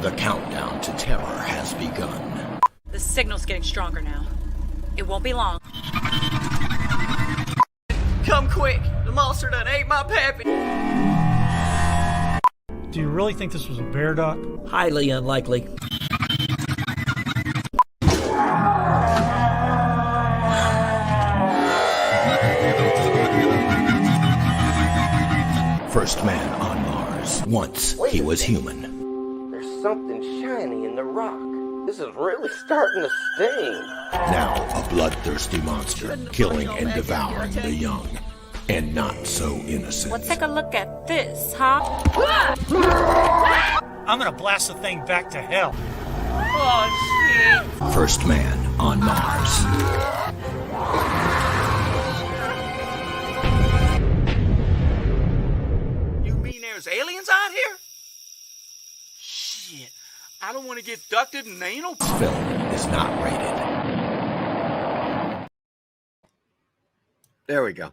B: The countdown to terror has begun.
C: The signal's getting stronger now. It won't be long.
D: Come quick! The monster done ate my pappy!
E: Do you really think this was a bear duck?
D: Highly unlikely.
B: First man on Mars. Once he was human.
F: There's something shiny in the rock. This is really starting to sting.
B: Now a bloodthirsty monster, killing and devouring the young. And not so innocent.
C: Let's take a look at this, huh?
E: I'm gonna blast the thing back to hell.
C: Oh, shit.
B: First man on Mars.
D: You mean there's aliens out here? Shit, I don't want to get ducted in anal.
B: This film is not rated.
A: There we go.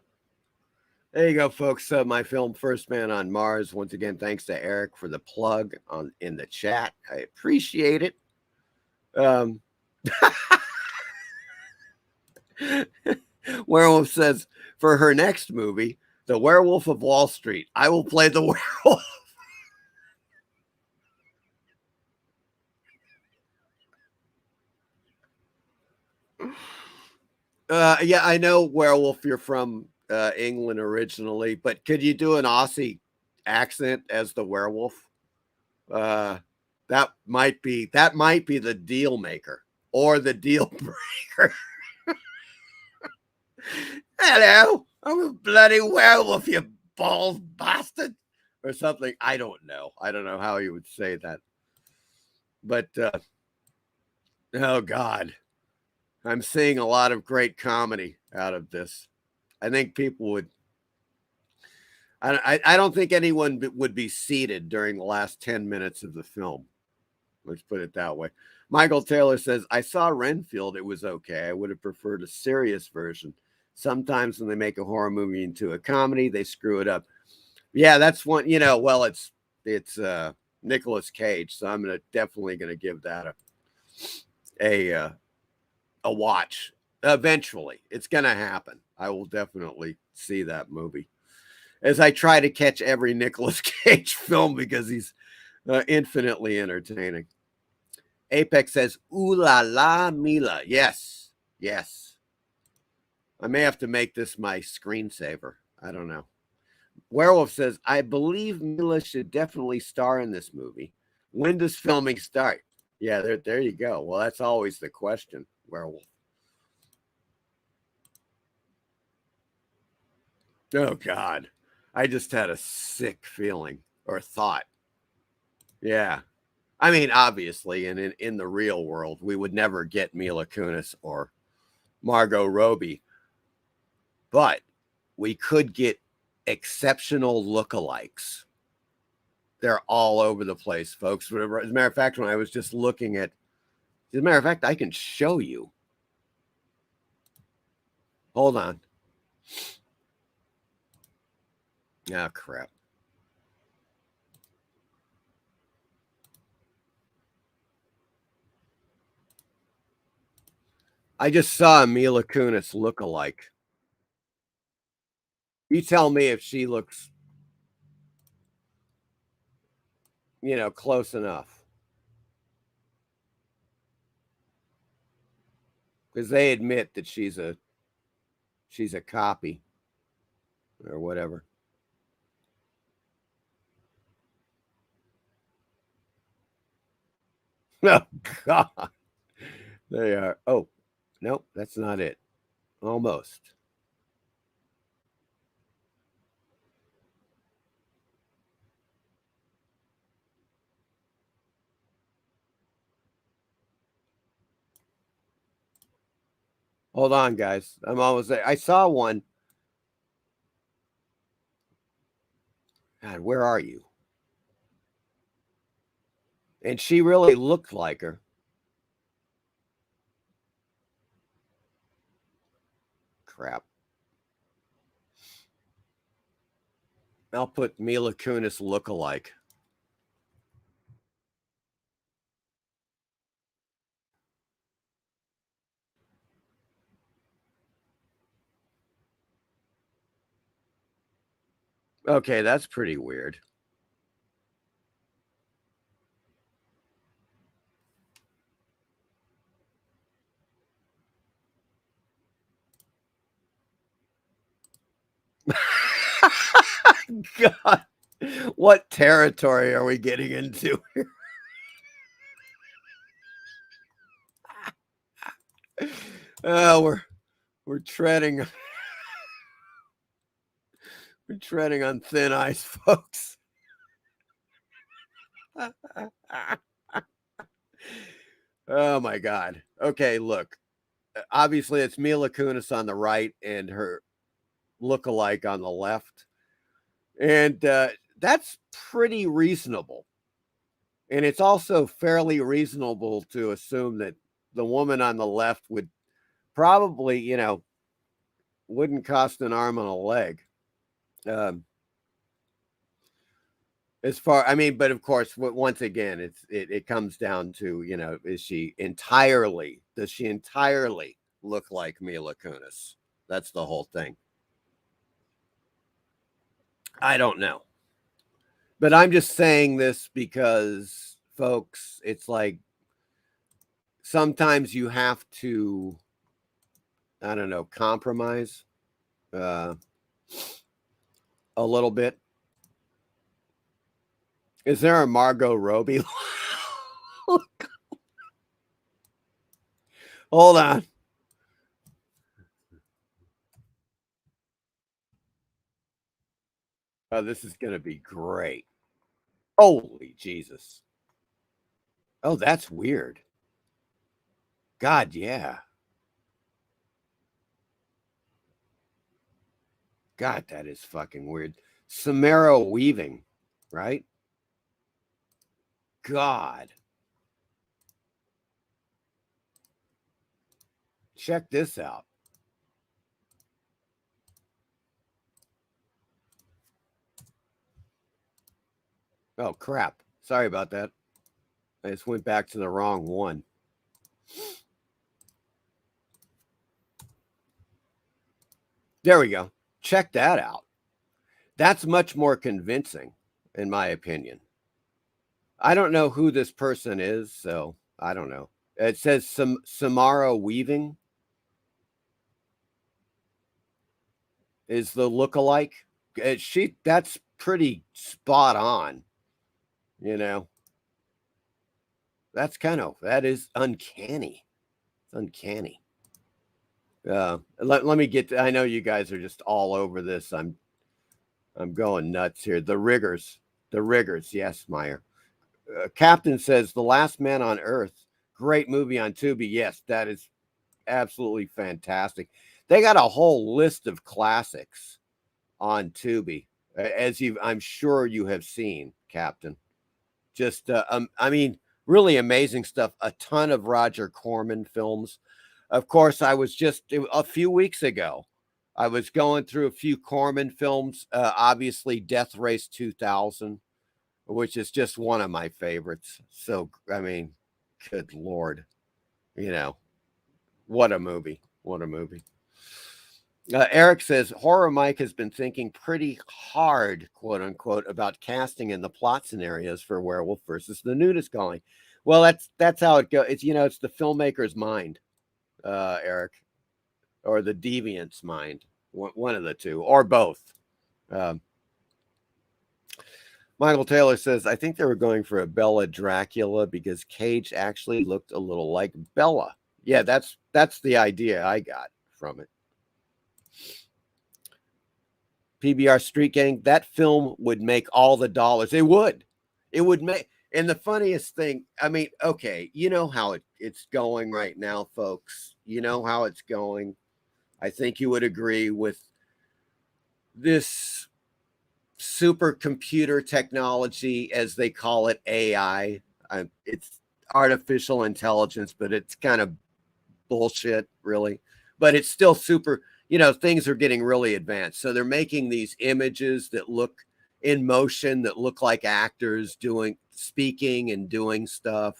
A: There you go, folks. My film, First Man on Mars. Once again, thanks to Eric for the plug in the chat. I appreciate it. Werewolf says, for her next movie, The Werewolf of Wall Street, I will play the werewolf. Yeah, I know, Werewolf, you're from England originally, but could you do an Aussie accent as the werewolf? That might be the deal maker or the deal breaker. Hello, I'm a bloody werewolf, you bald bastard, or something. I don't know how you would say that, but oh God, I'm seeing a lot of great comedy out of this. I think people would. I don't think anyone would be seated during the last 10 minutes of the film. Let's put it that way. Michael Taylor says, I saw Renfield. It was okay. I would have preferred a serious version. Sometimes when they make a horror movie into a comedy, they screw it up. Yeah, that's one, well, it's Nicolas Cage. So I'm definitely going to give that a watch. Eventually, it's going to happen. I will definitely see that movie as I try to catch every Nicolas Cage film because he's infinitely entertaining. Apex says, ooh la la Mila. Yes. I may have to make this my screensaver. I don't know. Werewolf says, I believe Mila should definitely star in this movie. When does filming start? Yeah, there you go. Well, that's always the question, Werewolf. Oh, God. I just had a sick feeling or thought. Yeah. I mean, obviously, and in the real world, we would never get Mila Kunis or Margot Robbie, but we could get exceptional lookalikes. They're all over the place, folks. As a matter of fact, when I was just looking at, as a matter of fact, I can show you. Hold on. Oh, crap. I just saw a Mila Kunis lookalike. You tell me if she looks, close enough. Because they admit that she's a copy or whatever. Oh, God. They are. Oh, nope, that's not it. Almost. Hold on, guys. I'm almost there. I saw one. God, where are you? And she really looked like her. Crap. I'll put Mila Kunis lookalike. Okay, that's pretty weird. God, what territory are we getting into here? We're treading we're treading on thin ice, folks. Oh my God. Okay, look. Obviously, it's Mila Kunis on the right and her lookalike on the left, and that's pretty reasonable. And it's also fairly reasonable to assume that the woman on the left would probably, wouldn't cost an arm and a leg. But of course, once again, it comes down to, does she entirely look like Mila Kunis? That's the whole thing. I don't know. But I'm just saying this because, folks, it's like sometimes you have to, I don't know, compromise a little bit. Is there a Margot Robbie? Hold on. Oh, this is going to be great. Holy Jesus. Oh, that's weird. God, yeah. God, that is fucking weird. Samara Weaving, right? God. Check this out. Oh, crap. Sorry about that. I just went back to the wrong one. There we go. Check that out. That's much more convincing, in my opinion. I don't know who this person is, so I don't know. It says Samara Weaving is the lookalike. That's pretty spot on. That is uncanny. It's uncanny. Let me get I know you guys are just all over this. I'm going nuts here. The riggers. Yes, Meyer. Captain says The Last Man on Earth, great movie on Tubi. Yes, that is absolutely fantastic. They got a whole list of classics on Tubi, as I'm sure you have seen, Captain. Just, I mean, really amazing stuff. A ton of Roger Corman films. Of course, I was just a few weeks ago. I was going through a few Corman films. Obviously, Death Race 2000, which is just one of my favorites. So, I mean, good Lord, you know, what a movie. What a movie. Eric says Horror Mike has been thinking pretty hard, quote unquote, about casting and the plot scenarios for Werewolf versus the Nudist Calling. Well, that's how it goes. It's it's the filmmaker's mind, Eric, or the deviant's mind, one of the two, or both. Michael Taylor says, I think they were going for a Bella Dracula because Cage actually looked a little like Bella. Yeah, that's the idea I got from it. PBR Street Gang, that film would make all the dollars. It would make. And the funniest thing, I mean, okay, you know how it's going right now, folks. You know how it's going. I think you would agree with this supercomputer technology, as they call it, AI. It's artificial intelligence, but it's kind of bullshit, really. But it's still super, things are getting really advanced. So they're making these images that look in motion, that look like actors speaking and doing stuff.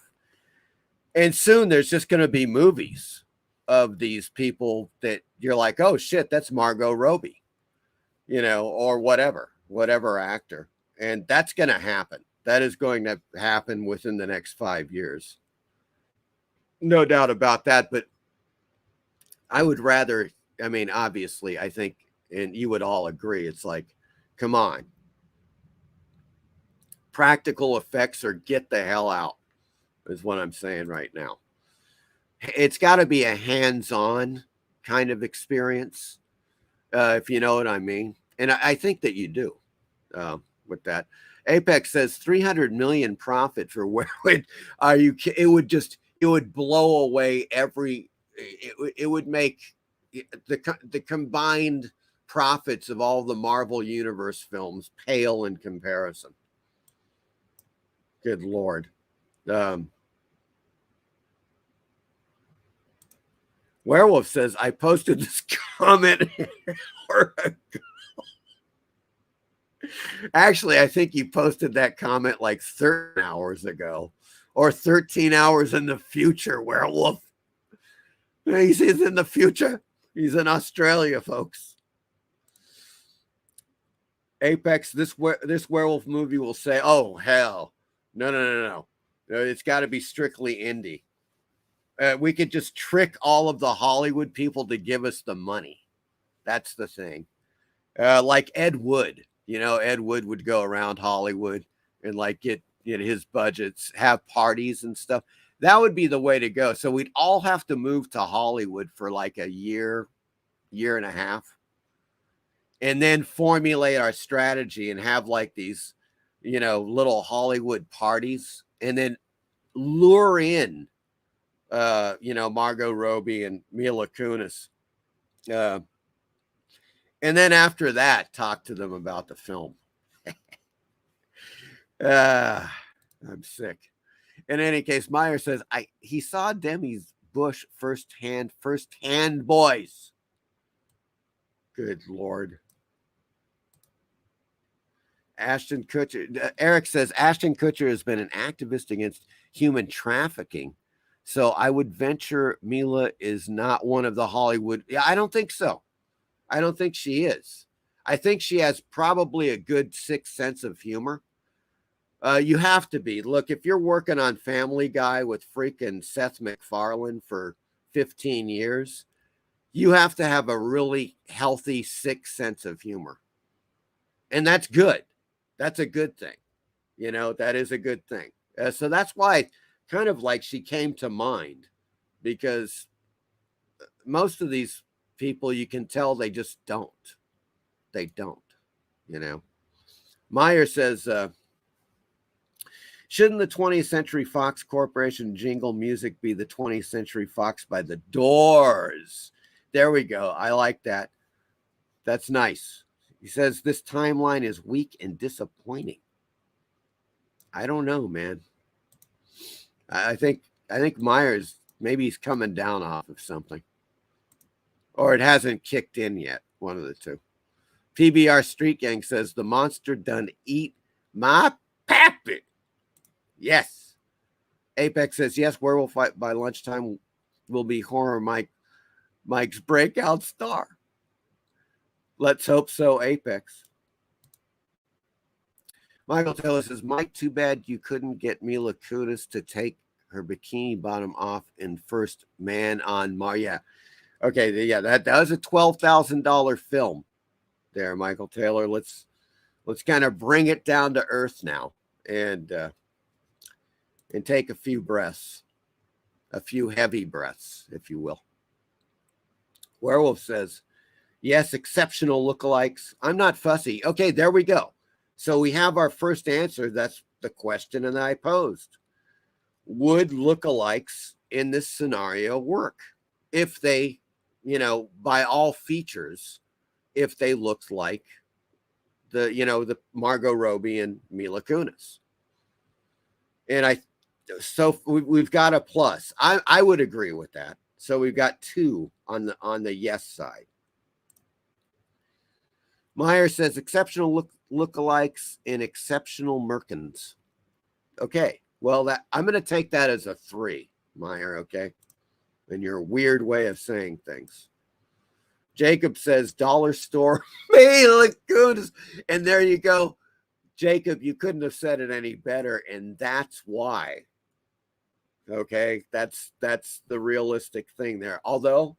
A: And soon there's just going to be movies of these people that you're like, oh shit, that's Margot Robbie, or whatever actor. And that's going to happen. That is going to happen within the next 5 years. No doubt about that. But I would rather, obviously, I think, and you would all agree, it's like, come on. Practical effects, or get the hell out, is what I'm saying right now. It's got to be a hands-on kind of experience, if you know what I mean. And I think that you do with that. Apex says 300 million profit for where it would blow away it would make the combined profits of all the Marvel Universe films pale in comparison. Good Lord. Werewolf says, I posted this comment. Actually, I think you posted that comment like 13 hours ago, or 13 hours in the future, Werewolf. He's in the future. He's in Australia, folks. Apex, this werewolf movie will say, oh, hell. No. It's got to be strictly indie. We could just trick all of the Hollywood people to give us the money. That's the thing. Like Ed Wood. Ed Wood would go around Hollywood and like get his budgets, have parties and stuff. That would be the way to go. So we'd all have to move to Hollywood for like a year and a half, and then formulate our strategy and have like these, little Hollywood parties, and then lure in, Margot Robbie and Mila Kunis. And then after that, talk to them about the film. I'm sick. In any case, Meyer says he saw Demi's bush firsthand, boys. Good Lord. Ashton Kutcher. Eric says Ashton Kutcher has been an activist against human trafficking. So I would venture Mila is not one of the Hollywood. Yeah, I don't think so. I don't think she is. I think she has probably a good sixth sense of humor. You have to be. Look, if you're working on Family Guy with freaking Seth MacFarlane for 15 years, you have to have a really healthy sixth sense of humor. And that's good. That's a good thing. That is a good thing. So that's why kind of like she came to mind, because most of these people, you can tell they just don't. They don't, Meyer says, Shouldn't the 20th Century Fox Corporation jingle music be the 20th Century Fox by the Doors? There we go. I like that. That's nice. He says this timeline is weak and disappointing. I don't know, man. I think Myers, maybe he's coming down off of something. Or it hasn't kicked in yet. One of the two. PBR Street Gang says the monster done eat my pappy. Yes. Apex says, yes, Werewolf Fight by lunchtime will be Horror Mike's breakout star. Let's hope so, Apex. Michael Taylor says, Mike, too bad you couldn't get Mila Kunis to take her bikini bottom off in first Man on Mars. Yeah. Okay, yeah, that was a $12,000 film there, Michael Taylor. Let's kind of bring it down to earth now and take a few breaths, a few heavy breaths, if you will. Werewolf says, yes, exceptional lookalikes. I'm not fussy. Okay, there we go. So we have our first answer. That's the question that I posed. Would lookalikes in this scenario work if they, by all features, if they looked like the Margot Robbie and Mila Kunis? And so we've got a plus. I would agree with that. So we've got 2 on the yes side. Meyer says exceptional lookalikes and exceptional merkins. Okay, well I'm going to take that as a 3, Meyer. Okay, in your weird way of saying things. Jacob says dollar store Mila Kunis, and there you go, Jacob. You couldn't have said it any better, and that's why. Okay, that's the realistic thing there. Although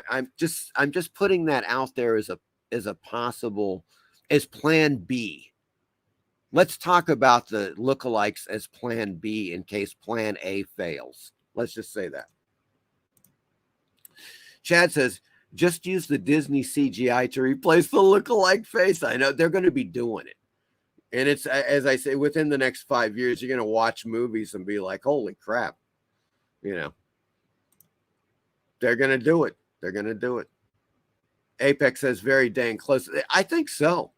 A: I'm just putting that out there as a possible, as plan B. Let's talk about the lookalikes as plan B in case plan A fails. Let's just say that. Chad says, just use the Disney CGI to replace the lookalike face. I know they're going to be doing it. And it's, as I say, within the next 5 years, you're going to watch movies and be like, holy crap. They're going to do it. They're going to do it. Apex says very dang close. I think so.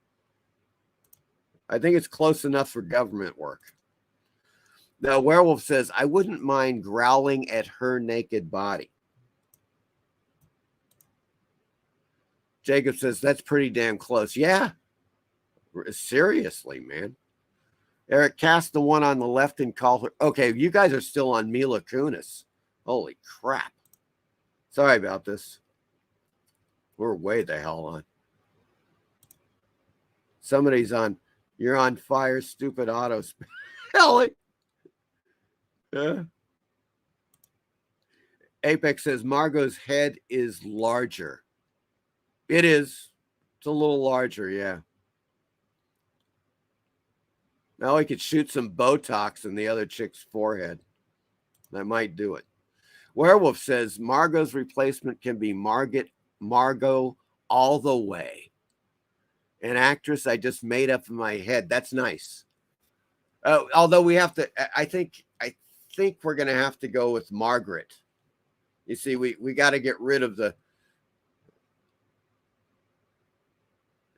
A: I think it's close enough for government work. Now, Werewolf says, I wouldn't mind growling at her naked body. Jacob says, that's pretty damn close. Yeah. Seriously, man. Eric, cast the one on the left and call her. Okay, you guys are still on Mila Kunis. Holy crap. Sorry about this. We're way the hell on. Somebody's on. You're on fire, stupid auto. Hell. Apex says Margot's head is larger. It is. It's a little larger, yeah. Now we could shoot some Botox in the other chick's forehead. That might do it. Werewolf says Margot's replacement can be Margot all the way. An actress I just made up in my head. That's nice. Although we have to, I think we're going to have to go with Margaret. You see, we got to get rid of the.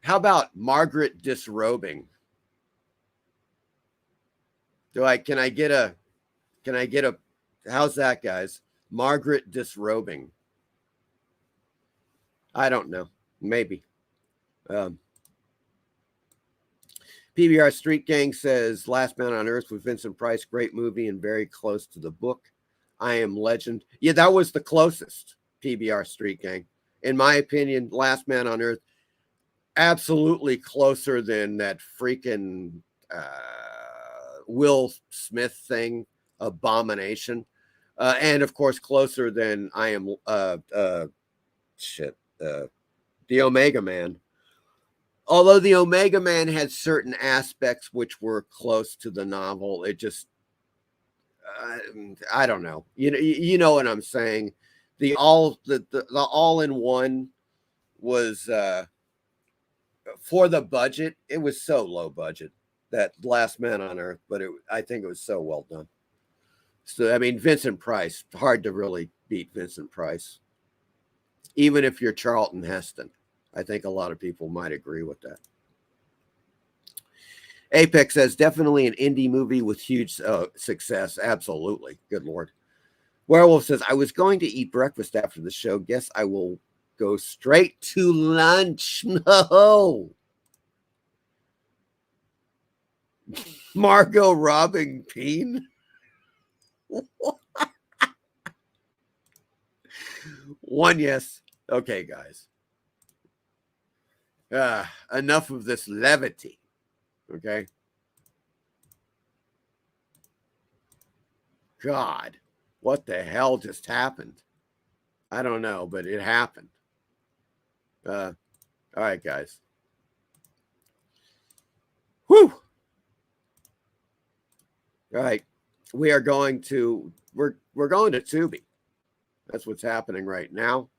A: How about Margaret disrobing? Can I get a, how's that, guys? Margaret disrobing. I don't know. Maybe. PBR Street Gang says Last Man on Earth with Vincent Price. Great movie and very close to the book. I Am Legend. Yeah, that was the closest, PBR Street Gang. In my opinion, Last Man on Earth, absolutely closer than that freaking Will Smith thing, Abomination. And of course, closer than I Am the Omega Man. Although the Omega Man had certain aspects which were close to the novel, it just, I don't know. You know what I'm saying? The all-in-one was, for the budget, it was so low budget. that Last Man on Earth, but I think it was so well done. So, I mean, Vincent Price, hard to really beat Vincent Price. Even if you're Charlton Heston, I think a lot of people might agree with that. Apex says, definitely an indie movie with huge success. Absolutely. Good Lord. Werewolf says, I was going to eat breakfast after the show. Guess I will go straight to lunch. No. Margot robbing Peen. One yes. Okay, guys. Enough of this levity. Okay. God, what the hell just happened? I don't know, but it happened. All right, guys. Whew. All right. We are going to we're going to Tubi. That's what's happening right now.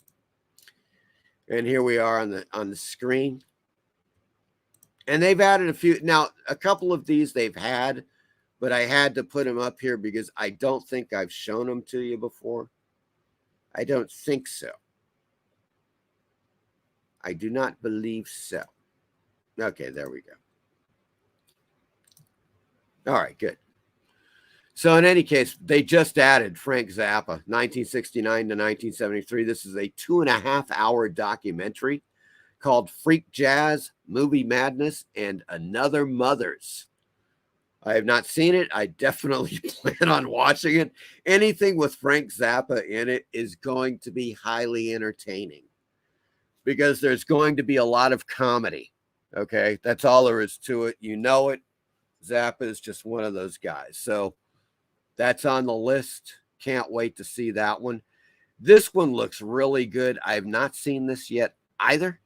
A: And here we are on the screen. And they've added a few. Now, a couple of these they've had, but I had to put them up here because I don't think I've shown them to you before. I don't think so. I do not believe so. Okay, there we go. All right, good. So in any case, they just added Frank Zappa, 1969 to 1973. This is a 2.5-hour documentary called Freak Jazz, Movie Madness, and Another Mothers. I have not seen it. I definitely plan on watching it. Anything with Frank Zappa in it is going to be highly entertaining because there's going to be a lot of comedy. Okay, that's all there is to it. You know it. Zappa is just one of those guys. So that's on the list. Can't wait to see that one. This one looks really good. I have not seen this yet either.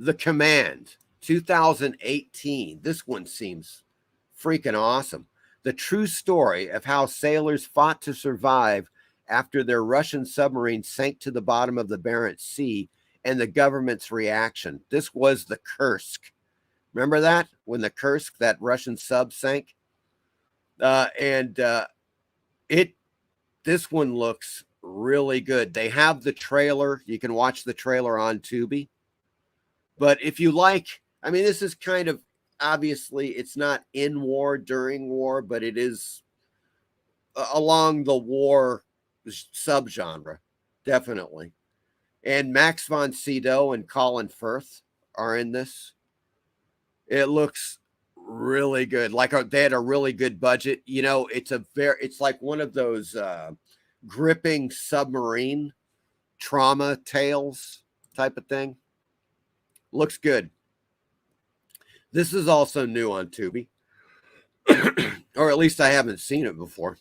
A: The Command, 2018. This one seems freaking awesome. The true story of how sailors fought to survive after their Russian submarine sank to the bottom of the Barents Sea and the government's reaction. This was the Kursk. Remember that? When the Kursk, that Russian sub, sank? This one looks really good. They have the trailer. You can watch the trailer on Tubi. But if you like, I mean, this is kind of, obviously, it's not in war, during war, but it is along the war subgenre, definitely. And Max von Sydow and Colin Firth are in this. It looks really good. Like they had a really good budget. You know, it's like one of those gripping submarine trauma tales type of thing. Looks good. This is also new on Tubi. Or at least I haven't seen it before.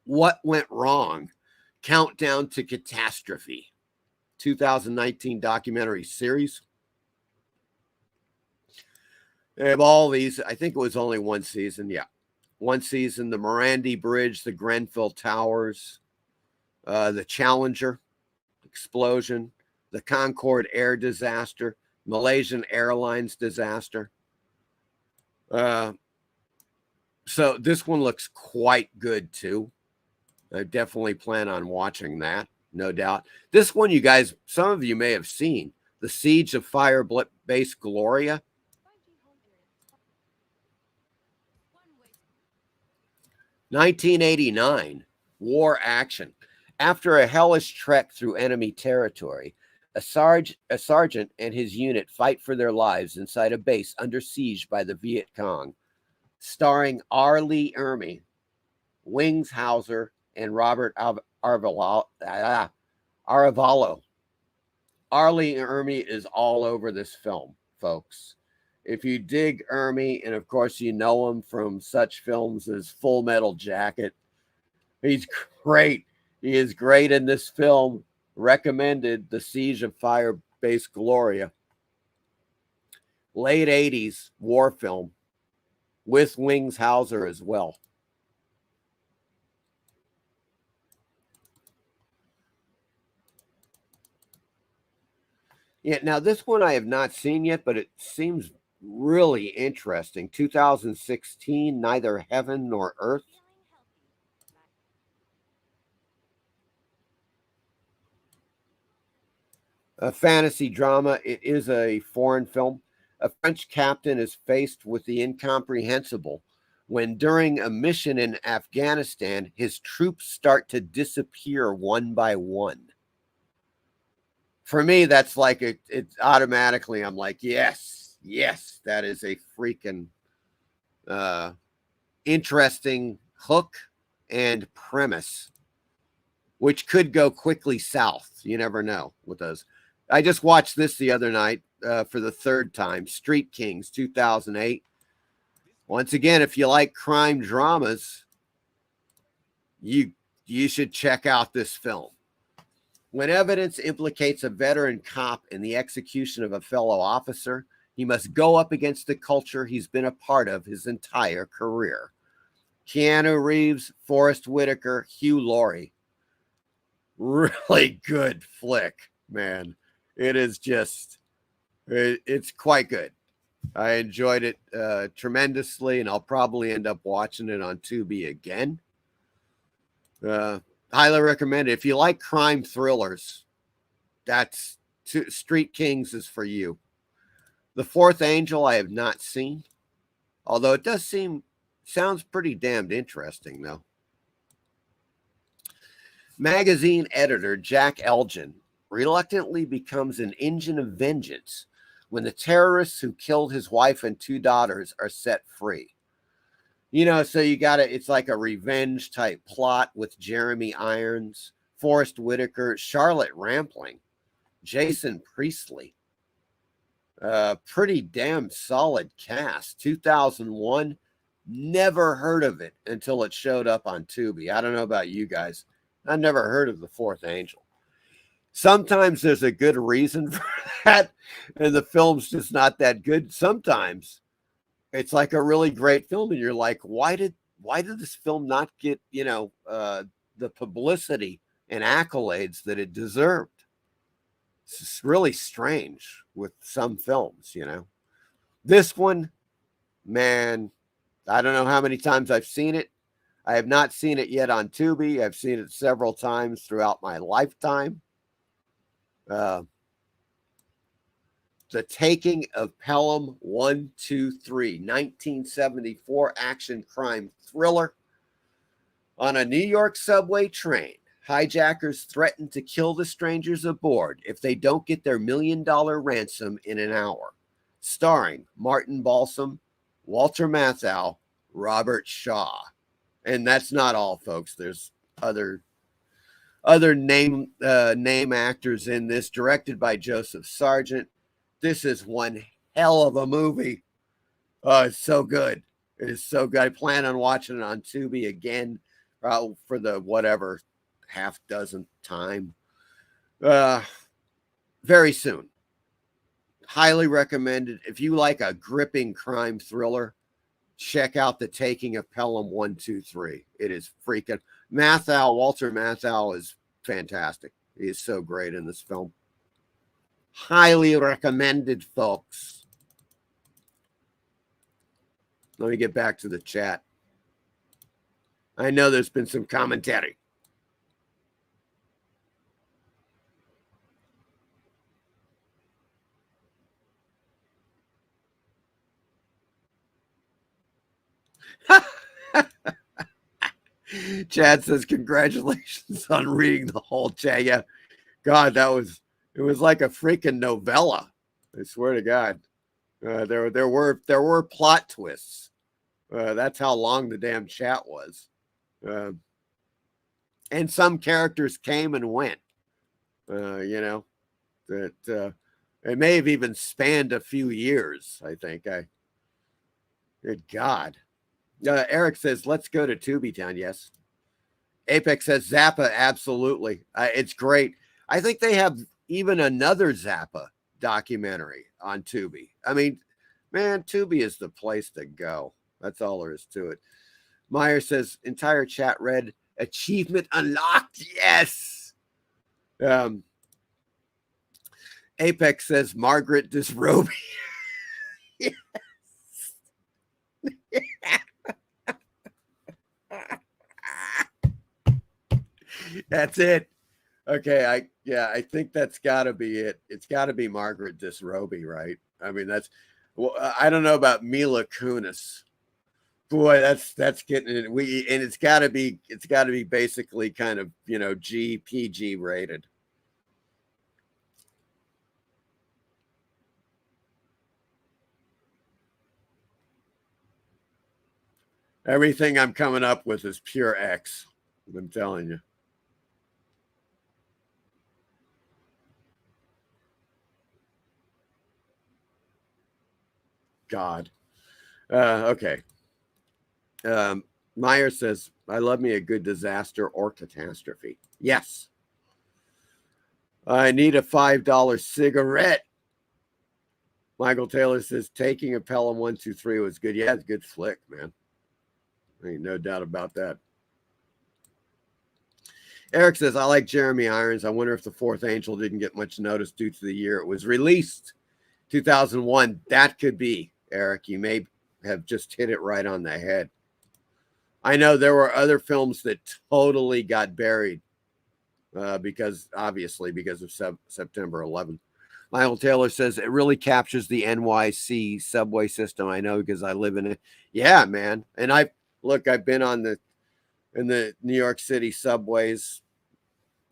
A: What Went Wrong? Countdown to Catastrophe. 2019 documentary series. They have all these. I think it was only one season. Yeah. One season. The Morandi Bridge, the Grenfell Towers, the Challenger explosion, the Concorde Air disaster, Malaysian Airlines disaster. So this one looks quite good too. I definitely plan on watching that, no doubt. This one, you guys, some of you may have seen, The Siege of Fire Base Gloria. (1989) war action. After a hellish trek through enemy territory, a sergeant and his unit fight for their lives inside a base under siege by the Viet Cong. Starring R. Lee Ermey, Wings Hauser, and Robert Arevalo. R. Lee Ermey is all over this film, folks. If you dig Ermey, and of course you know him from such films as Full Metal Jacket, he's great. He is great in this film. Recommended. The Siege of Fire Base Gloria. Late 80s war film with Wings Hauser as well. Yeah, now this one I have not seen yet, but it seems really interesting. 2016, Neither Heaven Nor Earth. A fantasy drama. It is a foreign film. A French captain is faced with the incomprehensible when, during a mission in Afghanistan, his troops start to disappear one by one. For me, that's like it's automatically, I'm like, yes, yes, that is a freaking uh, interesting hook and premise, which could go quickly south. You never know with those. I just watched this the other night for the third time. Street Kings, 2008. Once again, if you like crime dramas, you should check out this film. When evidence implicates a veteran cop in the execution of a fellow officer, he must go up against the culture he's been a part of his entire career. Keanu Reeves, Forrest Whitaker, Hugh Laurie. Really good flick, man. It is just, it's quite good. I enjoyed it tremendously, and I'll probably end up watching it on Tubi again. Highly recommend it. If you like crime thrillers, that's Street Kings is for you. The Fourth Angel I have not seen, although it does sounds pretty damned interesting, though. Magazine editor Jack Elgin reluctantly becomes an engine of vengeance when the terrorists who killed his wife and 2 daughters are set free. So you got it's like a revenge type plot with Jeremy Irons, Forrest Whitaker, Charlotte Rampling, Jason Priestley. Pretty damn solid cast. 2001, never heard of it until it showed up on Tubi. I don't know about you guys. I've never heard of The Fourth Angel. Sometimes there's a good reason for that, and the film's just not that good. Sometimes it's like a really great film, and you're like, why did this film not get, the publicity and accolades that it deserved? It's really strange with some films, This one, man, I don't know how many times I've seen it. I have not seen it yet on Tubi. I've seen it several times throughout my lifetime. The Taking of Pelham 123, 1974 action crime thriller. On a New York subway train, hijackers threaten to kill the strangers aboard if they don't get their $1 million ransom in an hour. Starring Martin Balsam, Walter Matthau, Robert Shaw. And that's not all, folks. There's other name actors in this, directed by Joseph Sargent. This is one hell of a movie. Oh, it's so good. It is so good. I plan on watching it on Tubi again for the whatever half dozen time. Very soon. Highly recommended. If you like a gripping crime thriller, check out The Taking of Pelham 123. It is freaking Walter Matthau is fantastic. He is so great in this film. Highly recommended, folks. Let me get back to the chat. I know there's been some commentary. Chad says, congratulations on reading the whole chat. Yeah, God, it was like a freaking novella. I swear to God. There were plot twists. That's how long the damn chat was. And some characters came and went. That it may have even spanned a few years, I think. Good God. Eric says, let's go to Tubi Town. Yes. Apex says, Zappa, absolutely. It's great. I think they have even another Zappa documentary on Tubi. I mean, man, Tubi is the place to go. That's all there is to it. Meyer says, entire chat read, achievement unlocked. Yes. Apex says Margaret Disrobe. That's it. Okay, I think that's got to be it. It's got to be Margaret Disrobe, right? I mean, that's well, I don't know about Mila Kunis. Boy, that's getting it. And it's got to be basically kind of, PG rated. Everything I'm coming up with is pure X. I'm telling you. God. Okay. Meyer says, I love me a good disaster or catastrophe. Yes. I need a $5 cigarette. Michael Taylor says, taking a Pelham 123 was good. Yeah, it's a good flick, man. Ain't no doubt about that. Eric says, I like Jeremy Irons. I wonder if The Fourth Angel didn't get much notice due to the year it was released, 2001. That could be, Eric. You may have just hit it right on the head. I know there were other films that totally got buried because of September 11th. Michael Taylor says it really captures the NYC subway system. I know because I live in it. Yeah, man. And I've been in the New York City subways.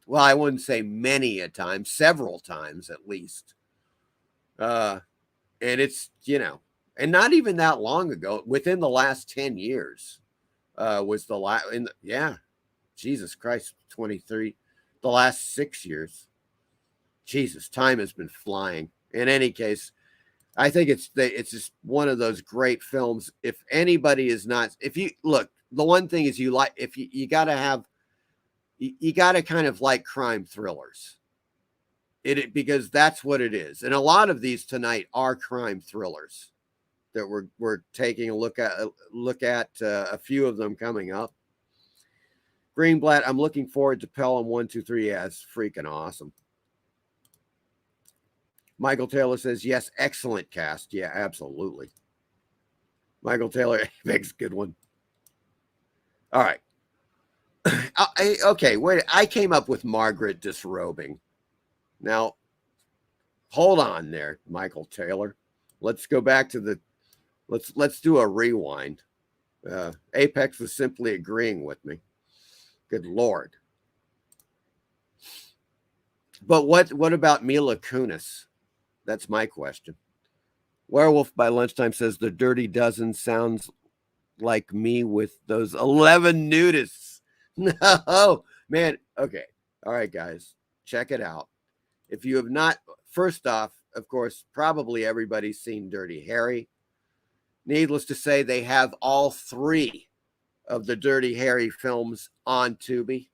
A: Well, I wouldn't say many a time, several times at least. And it's, and not even that long ago, within the last 10 years. Was the last Jesus Christ, 23, the last 6 years. Jesus, time has been flying. In any case, I think it's just one of those great films. If anybody is not, if you look, the one thing is you got to kind of like crime thrillers. Because that's what it is. And a lot of these tonight are crime thrillers that we're taking a look at a few of them coming up. Greenblatt, I'm looking forward to Pelham 123. Yeah, it's freaking awesome. Michael Taylor says, yes, excellent cast. Yeah, absolutely. Michael Taylor makes a good one. All right. Okay, wait. I came up with Margaret disrobing. Now, hold on there, Michael Taylor. Let's go back to let's do a rewind. Apex was simply agreeing with me. Good Lord. But what about Mila Kunis? That's my question. Werewolf by Lunchtime says the Dirty Dozen sounds like me with those 11 nudists. No, man. Okay. All right, guys. Check it out. If you have not, first off, of course, probably everybody's seen Dirty Harry. Needless to say, they have all 3 of the Dirty Harry films on Tubi.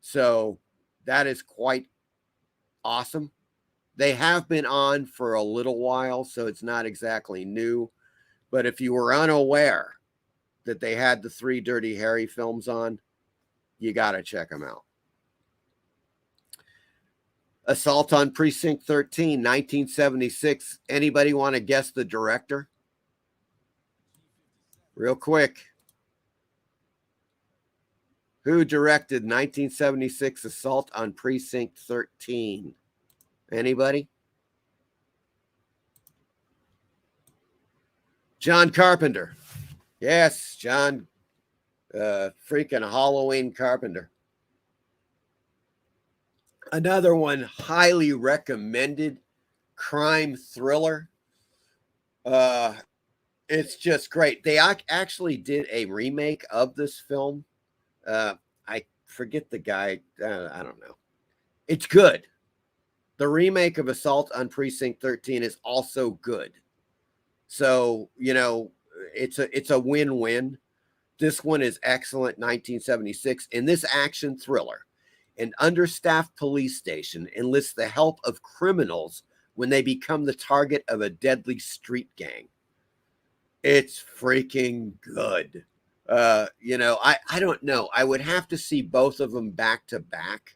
A: So that is quite awesome. They have been on for a little while, so it's not exactly new. But if you were unaware that they had the 3 Dirty Harry films on, you got to check them out. Assault on Precinct 13, 1976. Anybody want to guess the director? Real quick. Who directed 1976 Assault on Precinct 13? Anybody? John Carpenter. Yes, John freaking Halloween Carpenter. Another one, highly recommended crime thriller. It's just great. They actually did a remake of this film. I forget the guy. I don't know. It's good. The remake of Assault on Precinct 13 is also good. So, it's a win-win. This one is excellent, 1976. In this action thriller, an understaffed police station enlists the help of criminals when they become the target of a deadly street gang. It's freaking good. I don't know. I would have to see both of them back to back,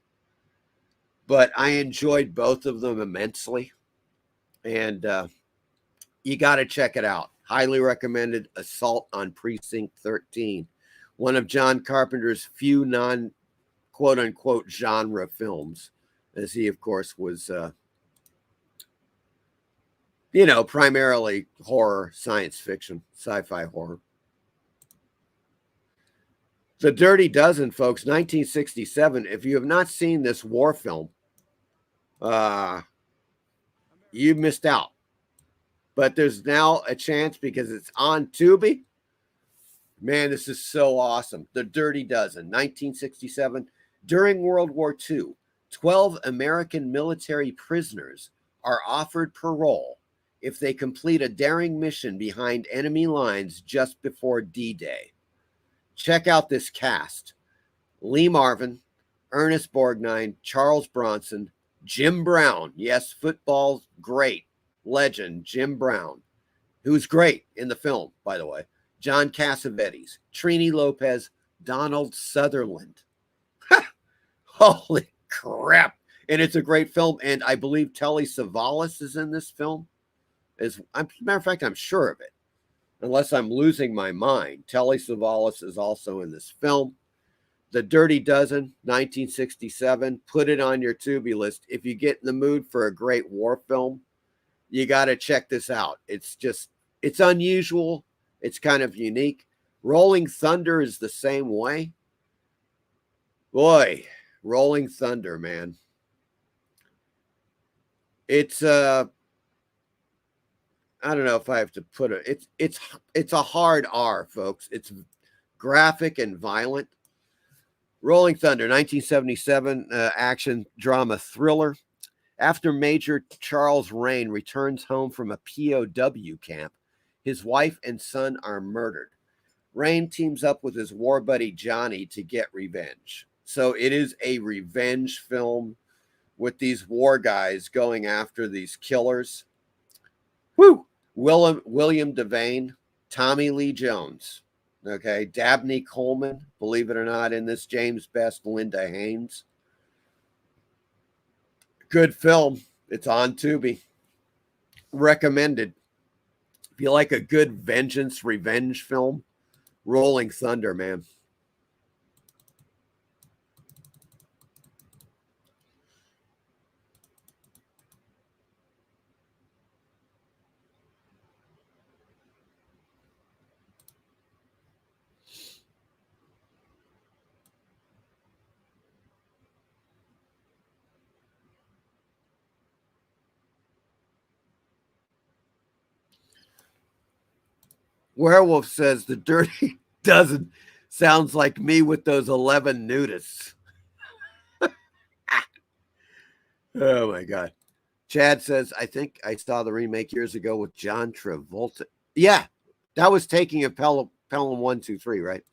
A: but I enjoyed both of them immensely. And you got to check it out. Highly recommended. Assault on Precinct 13, one of John Carpenter's few non quote unquote genre films, as he, of course, was, primarily horror, science fiction, sci-fi horror. The Dirty Dozen, folks, 1967. If you have not seen this war film, you missed out. But there's now a chance because it's on Tubi. Man, this is so awesome. The Dirty Dozen, 1967. During World War II, 12 American military prisoners are offered parole if they complete a daring mission behind enemy lines just before D-Day. Check out this cast. Lee Marvin, Ernest Borgnine, Charles Bronson, Jim Brown. Yes, football great legend Jim Brown, who's great in the film, by the way. John Cassavetes, Trini Lopez, Donald Sutherland. Holy crap. And it's a great film. And I believe Telly Savalas is in this film. As a matter of fact, I'm sure of it. Unless I'm losing my mind. Telly Savalas is also in this film. The Dirty Dozen, 1967. Put it on your Tubi list. If you get in the mood for a great war film, you got to check this out. It's unusual. It's kind of unique. Rolling Thunder is the same way. Boy, Rolling Thunder, man. It's I don't know if I have to put it. It's a hard R, folks. It's graphic and violent. Rolling Thunder, 1977, action drama thriller. After Major Charles Rain returns home from a POW camp, his wife and son are murdered. Rain teams up with his war buddy Johnny to get revenge. So it is a revenge film with these war guys going after these killers. Woo! William Devane, Tommy Lee Jones, okay, Dabney Coleman, believe it or not, in this, James Best, Linda Haynes. Good film. It's on Tubi. Recommended. If you like a good vengeance, revenge film, Rolling Thunder, man. Werewolf says the Dirty Dozen sounds like me with those 11 nudists. Oh my God. Chad says, I think I saw the remake years ago with John Travolta. Yeah, that was Taking of Pelham 123, right?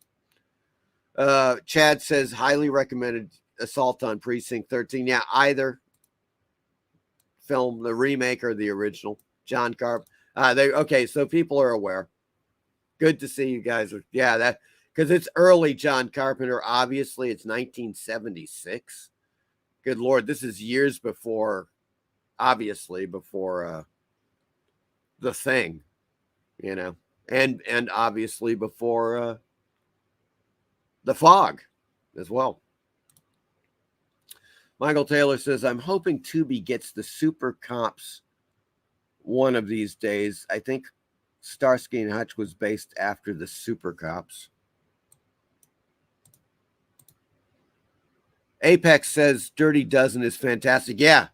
A: Chad says, highly recommended Assault on Precinct 13. Yeah, either film, the remake or the original. John Carp. Okay, so people are aware. Good to see you guys. Yeah, that because it's early John Carpenter. Obviously, it's 1976. Good Lord, this is years before, obviously, before The Thing, and obviously before The Fog as well. Michael Taylor says, I'm hoping Tubi gets the Super Cops one of these days. I think Starsky and Hutch was based after the Super Cops. Apex says Dirty Dozen is fantastic. Yeah.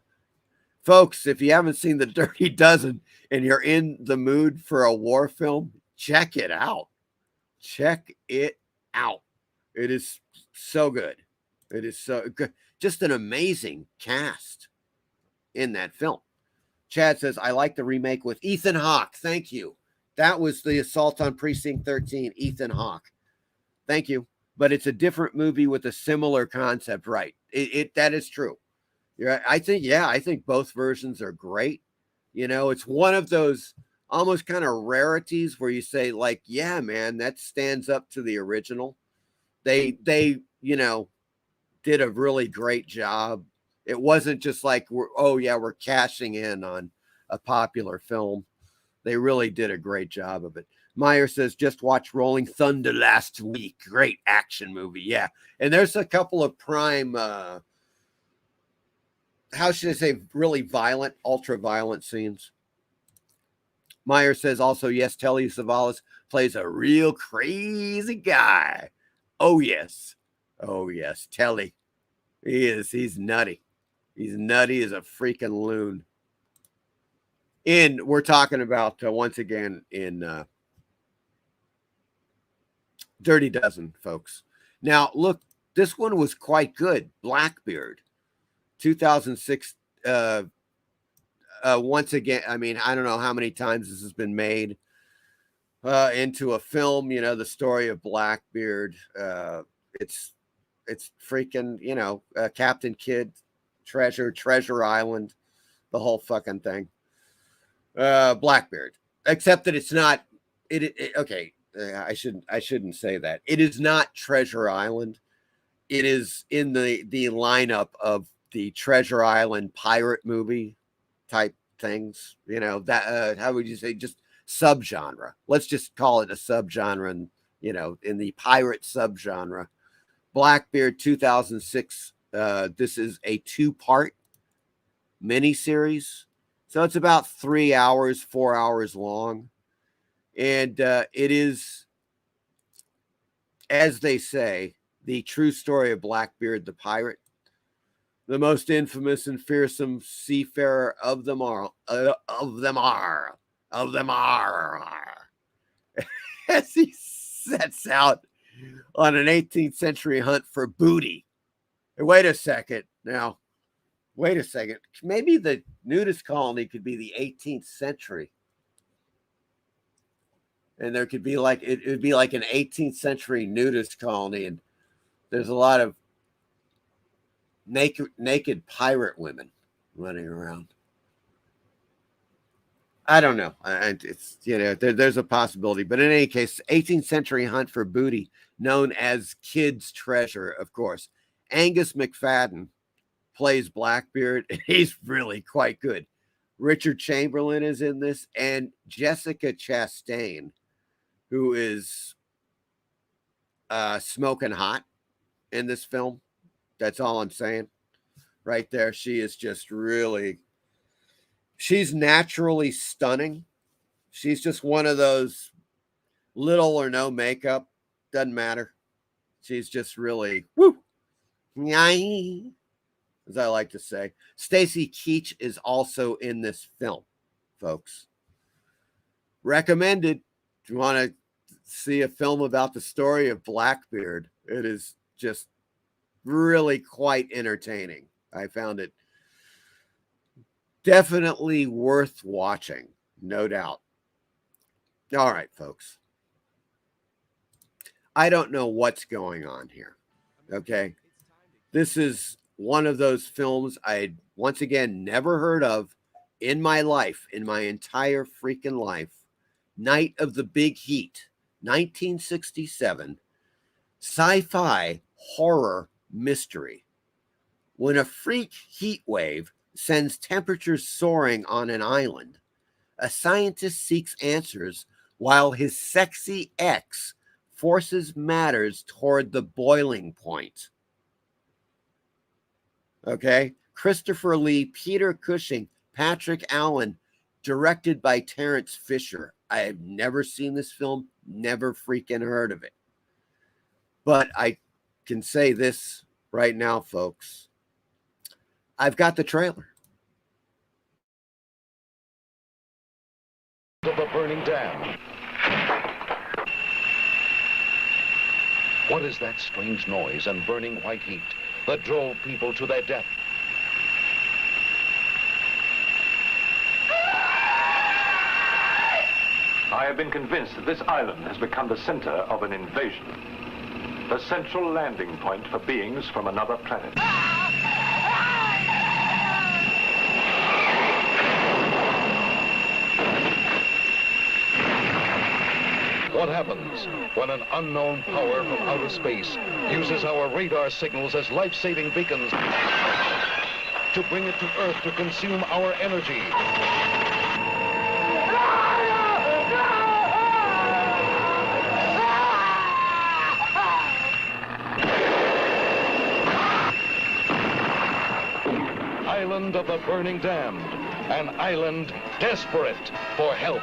A: Folks, if you haven't seen the Dirty Dozen and you're in the mood for a war film, check it out. Check it out. It is so good. It is so good. Just an amazing cast in that film. Chad says, I like the remake with Ethan Hawke. Thank you. That was the Assault on Precinct 13, Ethan Hawke. Thank you. But it's a different movie with a similar concept, right? That is true. I think both versions are great. It's one of those almost kind of rarities where you say, like, yeah, man, that stands up to the original. They did a really great job. It wasn't just like, we're cashing in on a popular film. They really did a great job of it. Meyer says, just watch Rolling Thunder last week. Great action movie. Yeah. And there's a couple of prime, how should I say, really violent, ultra violent scenes. Meyer says also, yes, Telly Savalas plays a real crazy guy. Oh, yes. Oh, yes. Telly. He is. He's nutty. He's nutty as a freaking loon. And we're talking about, once again, in Dirty Dozen, folks. Now, look, this one was quite good. Blackbeard, 2006. Once again, I mean, I don't know how many times this has been made into a film. You know, the story of Blackbeard. It's freaking, you know, Captain Kidd, Treasure Island, the whole fucking thing. Blackbeard, except that it's not. Okay. I shouldn't say that. It is not Treasure Island. It is in the lineup of the Treasure Island pirate movie type things. You know, that how would you say, just subgenre. Let's just call it a subgenre, and you know, in the pirate subgenre. Blackbeard 2006. This is a 2-part miniseries. So it's about 3 hours, 4 hours long. And it is, as they say, the true story of Blackbeard the pirate, the most infamous and fearsome seafarer of them all, as he sets out on an 18th century hunt for booty. And wait a second. Maybe the nudist colony could be the 18th century. And there could be like, it would be like an 18th century nudist colony. And there's a lot of naked pirate women running around. I don't know. It's, you know, there's a possibility. But in any case, 18th century hunt for booty, known as Kidd's Treasure, of course. Angus McFadden plays Blackbeard. And he's really quite good. Richard Chamberlain is in this. And Jessica Chastain, who is smoking hot in this film. That's all I'm saying. Right there. She is just really, she's naturally stunning. She's just one of those little or no makeup. Doesn't matter. She's just really, woo, as I like to say. Stacy Keach is also in this film, folks. Recommended. If you want to see a film about the story of Blackbeard, it is just really quite entertaining. I found it definitely worth watching, no doubt. All right, folks. I don't know what's going on here. Okay. This is one of those films I once again never heard of in my life, in my entire freaking life. Night of the Big Heat, 1967, sci-fi horror mystery. When a freak heat wave sends temperatures soaring on an island, a scientist seeks answers while his sexy ex forces matters toward the boiling point. Okay? Christopher Lee, Peter Cushing, Patrick Allen, directed by Terrence Fisher. I have never seen this film, never freaking heard of it. But I can say this right now, folks. I've got the trailer.
G: Of a burning dam. What is that strange noise and burning white heat that drove people to their death?
H: I have been convinced that this island has become the center of an invasion. The central landing point for beings from another planet.
G: What happens when an unknown power from outer space uses our radar signals as life-saving beacons to bring it to Earth to consume our energy? island of the burning damned, an island desperate for help.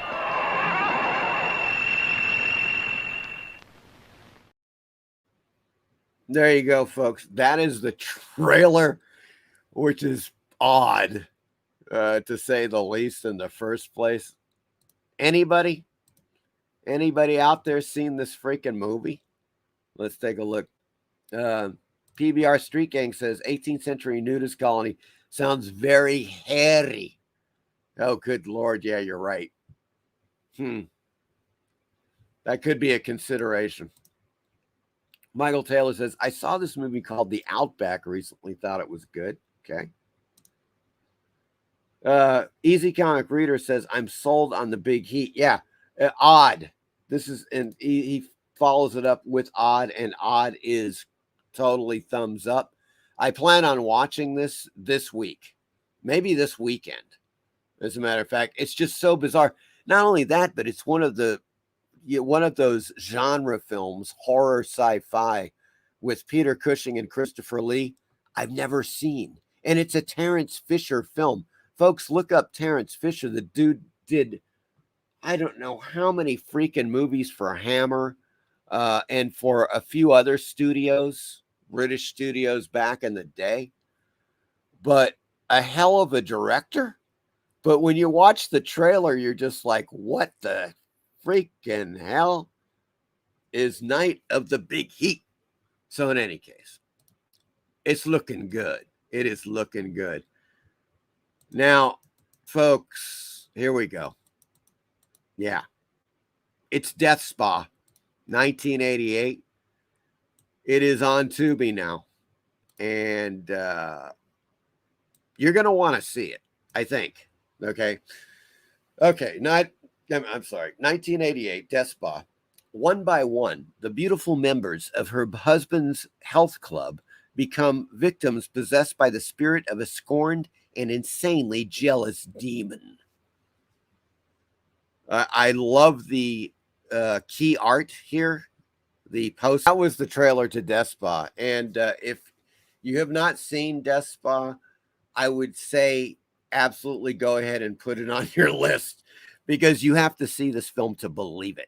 A: There you go, folks. That is the trailer, which is odd, to say the least, in the first place. Anybody out there seen this freaking movie? Let's take a look. PBR Street Gang says 18th century nudist colony sounds very hairy. Oh, good Lord. Yeah, you're right. That could be a consideration. Michael Taylor says, I saw this movie called The Outback recently. Thought it was good. Okay. Easy Comic Reader says, I'm sold on the big heat. Yeah. Odd. This is, and he follows it up with Odd, and Odd is totally thumbs up. I plan on watching this week, maybe this weekend. As a matter of fact, it's just so bizarre. Not only that, but it's one of those genre films, horror sci-fi, with Peter Cushing and Christopher Lee, I've never seen. And it's a Terrence Fisher film. Folks, look up Terrence Fisher. The dude did, I don't know how many freaking movies for Hammer and for a few other studios, British studios back in the day. But a hell of a director. But when you watch the trailer, you're just like, what the freaking hell is Night of the Big Heat? So in any case, it's looking good. It is looking good. Now, folks, here we go. Yeah. It's Death Spa, 1988. It is on Tubi now. And you're going to want to see it, I think. Okay. I'm sorry. 1988, Death Spa. One by one, the beautiful members of her husband's health club become victims possessed by the spirit of a scorned and insanely jealous demon. I love the key art here. The post. That was the trailer to Death Spa. And if you have not seen Death Spa, I would say absolutely go ahead and put it on your list, because you have to see this film to believe it.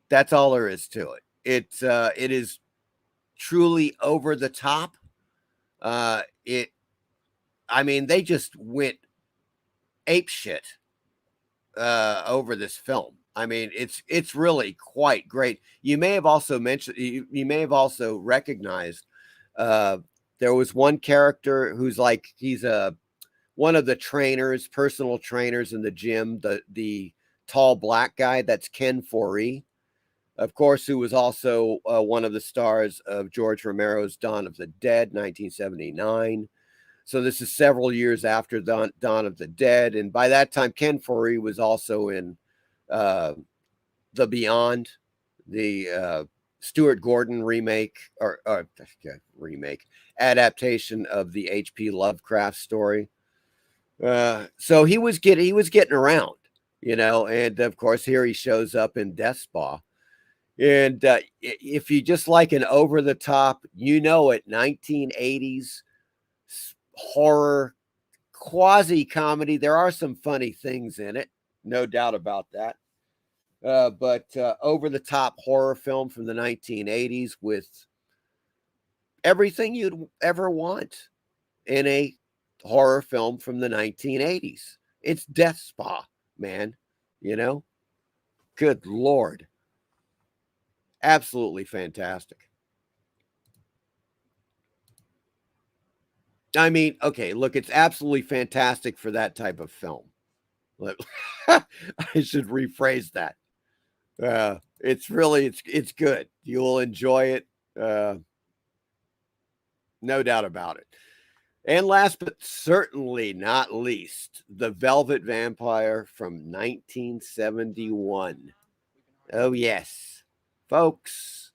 A: That's all there is to it. It is truly over the top. They just went ape shit over this film. I mean, it's really quite great. You may have also mentioned, you may have also recognized there was one character who's like, he's one of the trainers, personal trainers in the gym, the tall black guy. That's Ken Foree, of course, who was also one of the stars of George Romero's Dawn of the Dead, 1979. So this is several years after Dawn of the Dead. And by that time, Ken Foree was also in The Beyond, the Stuart Gordon remake adaptation of the H.P. Lovecraft story. So he was getting around, and of course here he shows up in Death Spa. And if you just like an over the top, 1980s horror quasi comedy, there are some funny things in it, no doubt about that. But over the top horror film from the 1980s with everything you'd ever want in a horror film from the 1980s. It's Death Spa, man. Good Lord. Absolutely fantastic. I mean, okay, look, it's absolutely fantastic for that type of film. I should rephrase that. It's good. You'll enjoy it. No doubt about it. And last but certainly not least, The Velvet Vampire from 1971. Oh, yes. Folks,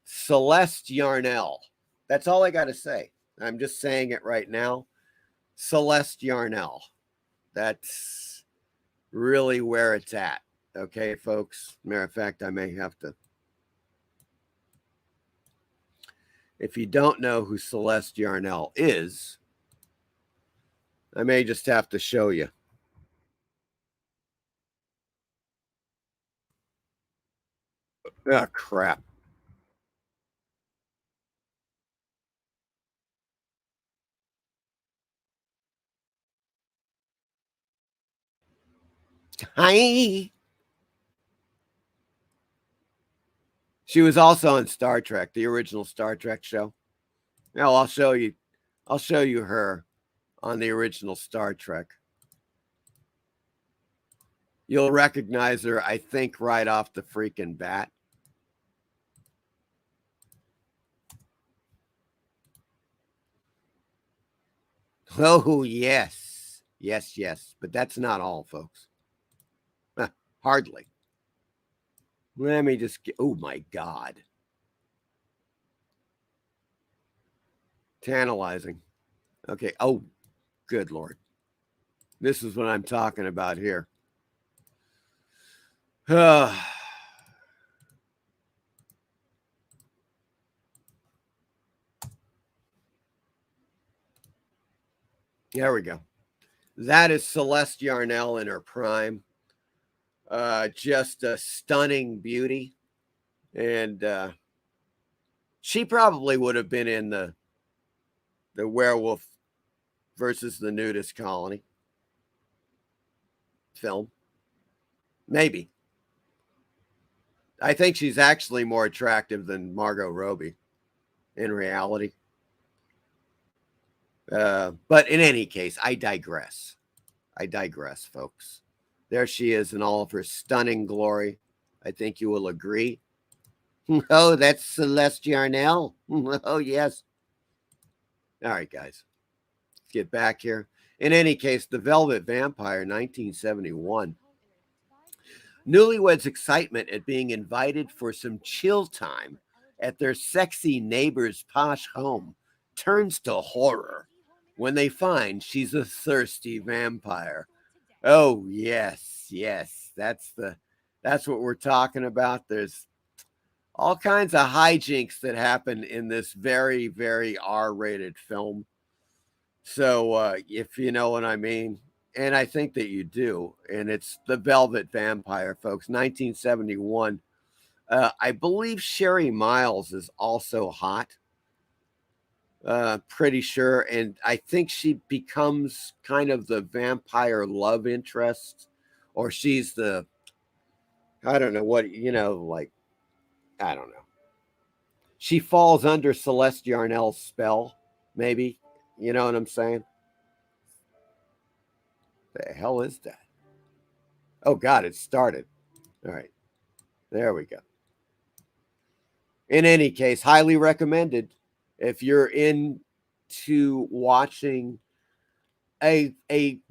A: Celeste Yarnell. That's all I got to say. I'm just saying it right now. Celeste Yarnell. That's really where it's at. Okay, folks. Matter of fact, I may have to. If you don't know who Celeste Yarnell is, I may just have to show you. Oh, crap. Hi. She was also on Star Trek, the original Star Trek show. Now I'll show you. I'll show you her on the original Star Trek. You'll recognize her, I think, right off the freaking bat. Oh, yes. Yes, yes. But that's not all, folks. Hardly. Let me just get, oh my God. Tantalizing. Okay. Oh, good Lord. This is what I'm talking about here. There we go. That is Celeste Yarnell in her prime. Just a stunning beauty. And she probably would have been in the Werewolf versus the Nudist Colony film. Maybe. I think she's actually more attractive than Margot Robbie in reality. But in any case, I digress. I digress, folks. There she is in all of her stunning glory. I think you will agree. Oh, that's Celeste Yarnell. Oh, yes. All right, guys. Let's get back here. In any case, The Velvet Vampire, 1971. Newlyweds' excitement at being invited for some chill time at their sexy neighbor's posh home turns to horror when they find she's a thirsty vampire. Oh, yes, yes. That's what we're talking about. There's all kinds of hijinks that happen in this very, very R-rated film. So if you know what I mean, and I think that you do, and it's The Velvet Vampire, folks, 1971. I believe Sherry Miles is also hot. Pretty sure. And I think she becomes kind of the vampire love interest, or she's the, I don't know what, like, I don't know. She falls under Celeste Yarnell's spell, maybe. You know what I'm saying? The hell is that? Oh, God, it started. All right. There we go. In any case, highly recommended if you're into watching a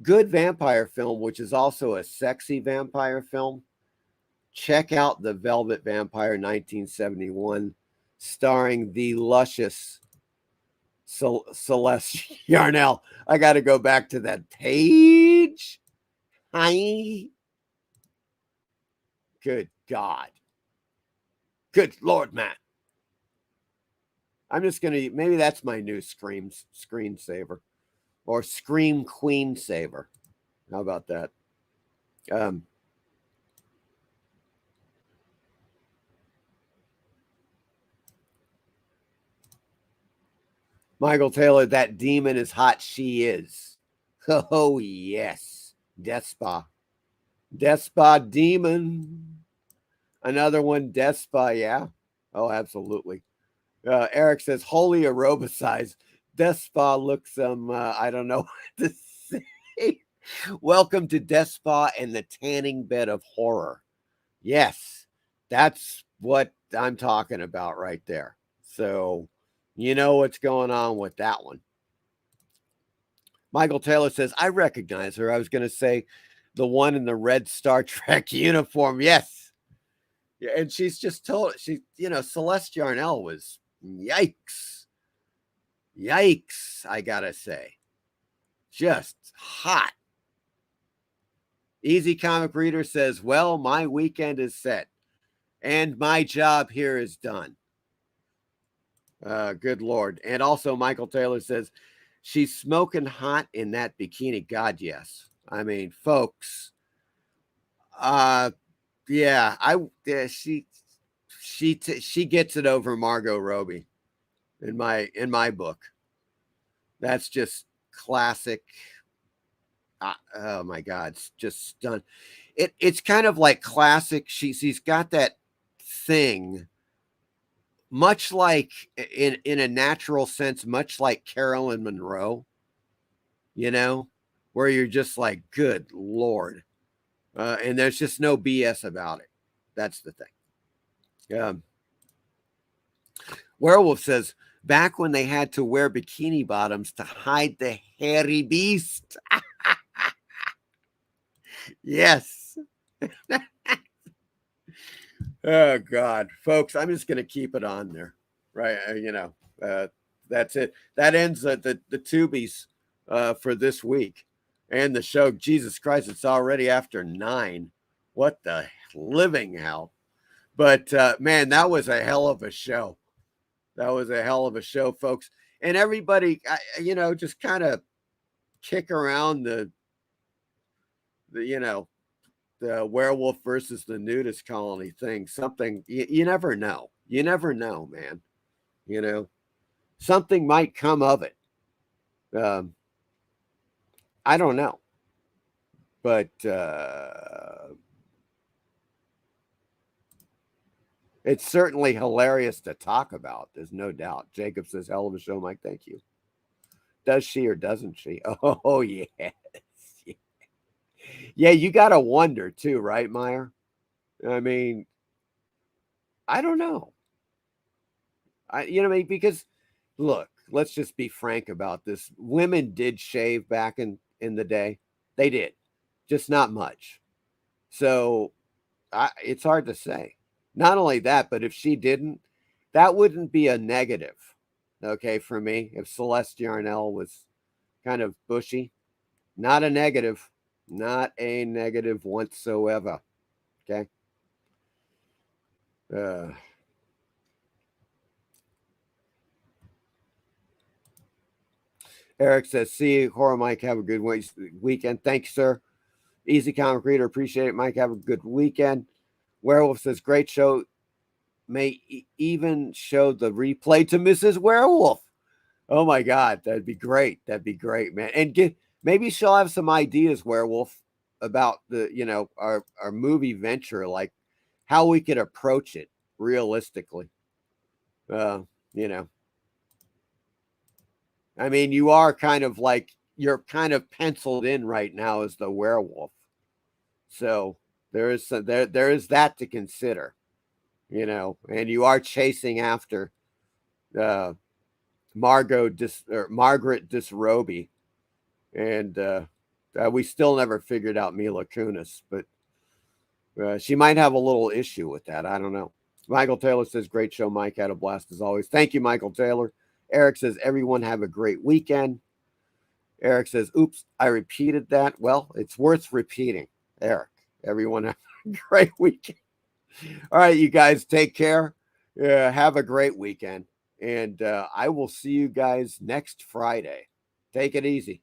A: good vampire film, which is also a sexy vampire film. Check out The Velvet Vampire, 1971, starring the luscious Celeste Yarnell. I got to go back to that page. Hi. Good God. Good Lord, Matt. I'm just going to, maybe that's my new screensaver, or Scream Queen Saver. How about that? Michael Taylor, that demon is hot. She is. Oh, yes. Death Spa. Death Spa Demon. Another one, Death Spa, yeah. Oh, absolutely. Eric says, wholly aerobicized. Death Spa looks, I don't know what to say. Welcome to Death Spa and the tanning bed of horror. Yes, that's what I'm talking about right there. So, you know what's going on with that one. Michael Taylor says, I recognize her. I was going to say the one in the red Star Trek uniform. Yes. Yeah, and she's just told, Celeste Yarnell was, yikes. Yikes, I got to say. Just hot. Easy Comic Reader says, well, my weekend is set and my job here is done. Good Lord. And also Michael Taylor says, she's smoking hot in that bikini. God, yes. I mean, folks. Yeah, she gets it over Margot Robbie in my book. That's just classic. Oh my God, it's just stunned. It's kind of like classic. She's got that thing, much like in a natural sense, much like Carolyn Monroe, where you're just like, good Lord. And there's just no BS about it. That's the thing. Werewolf says, back when they had to wear bikini bottoms to hide the hairy beast. Yes. Oh, God. Folks, I'm just going to keep it on there. Right. That's it. That ends the Tubies for this week. And the show, Jesus Christ, it's already after 9. What the living hell? But, man, that was a hell of a show. That was a hell of a show, folks. And everybody, just kind of kick around the werewolf versus the nudist colony thing. Something, you never know. You never know, man. Something might come of it. I don't know. But it's certainly hilarious to talk about. There's no doubt. Jacob says, hell of a show, Mike. Thank you. Does she or doesn't she? Oh, yes. Yeah, you got to wonder too, right, Meyer? I mean, I don't know. Because look, let's just be frank about this. Women did shave back in the day. They did. Just not much. So it's hard to say. Not only that, but if she didn't, that wouldn't be a negative, okay, for me. If Celeste Yarnell was kind of bushy, not a negative whatsoever, okay? Eric says, see you, Horror Mike. Have a good weekend. Thanks, sir. Easy Comic Reader. Appreciate it, Mike. Have a good weekend. Werewolf says, great show. May even show the replay to Mrs. Werewolf. Oh, my God. That'd be great. That'd be great, man. And maybe she'll have some ideas, Werewolf, about our movie venture, like how we could approach it realistically. I mean, you're kind of penciled in right now as the werewolf. So there is that to consider, and you are chasing after Margaret Disrobi, and we still never figured out Mila Kunis, but she might have a little issue with that. I don't know. Michael Taylor says, great show, Mike. Had a blast as always. Thank you, Michael Taylor. Eric says, everyone have a great weekend. Eric says, oops, I repeated that. Well, it's worth repeating, Eric. Everyone have a great weekend. All right, you guys, take care. Have a great weekend. And I will see you guys next Friday. Take it easy.